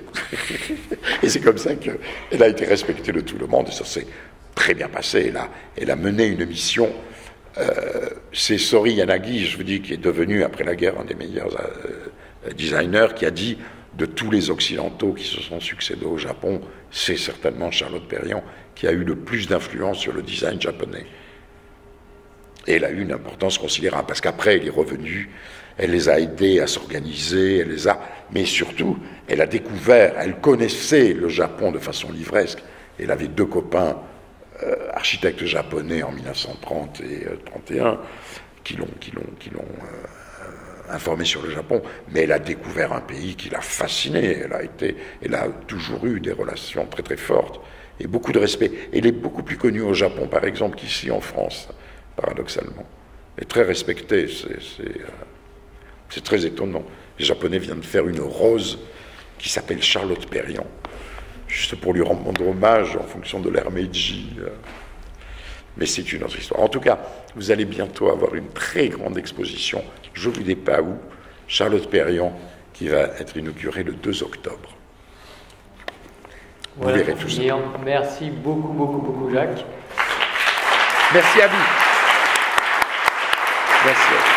Et c'est comme ça qu'elle a été respectée de tout le monde, et ça s'est très bien passé. Elle a mené une mission. C'est Sori Yanagi, je vous dis, qui est devenu, après la guerre, un des meilleurs designers, qui a dit, de tous les Occidentaux qui se sont succédés au Japon, c'est certainement Charlotte Perriand qui a eu le plus d'influence sur le design japonais. Et elle a eu une importance considérable, parce qu'après, elle est revenue, elle les a aidés à s'organiser, mais surtout, elle a découvert, elle connaissait le Japon de façon livresque. Elle avait 2 copains architectes japonais en 1930 et 1931 qui l'ont informée sur le Japon, mais elle a découvert un pays qui l'a fascinée. Elle a toujours eu des relations très très fortes et beaucoup de respect. Elle est beaucoup plus connue au Japon, par exemple, qu'ici en France, paradoxalement. Elle est très respectée, c'est très étonnant. Les Japonais viennent de faire une rose qui s'appelle Charlotte Perriand, juste pour lui rendre hommage en fonction de l'ère Meiji. Mais c'est une autre histoire. En tout cas, vous allez bientôt avoir une très grande exposition, je ne vous dis pas où, Charlotte Perriand, qui va être inaugurée le 2 octobre. Vous verrez tout ça. Merci beaucoup, Jacques. Merci à vous. Merci à vous.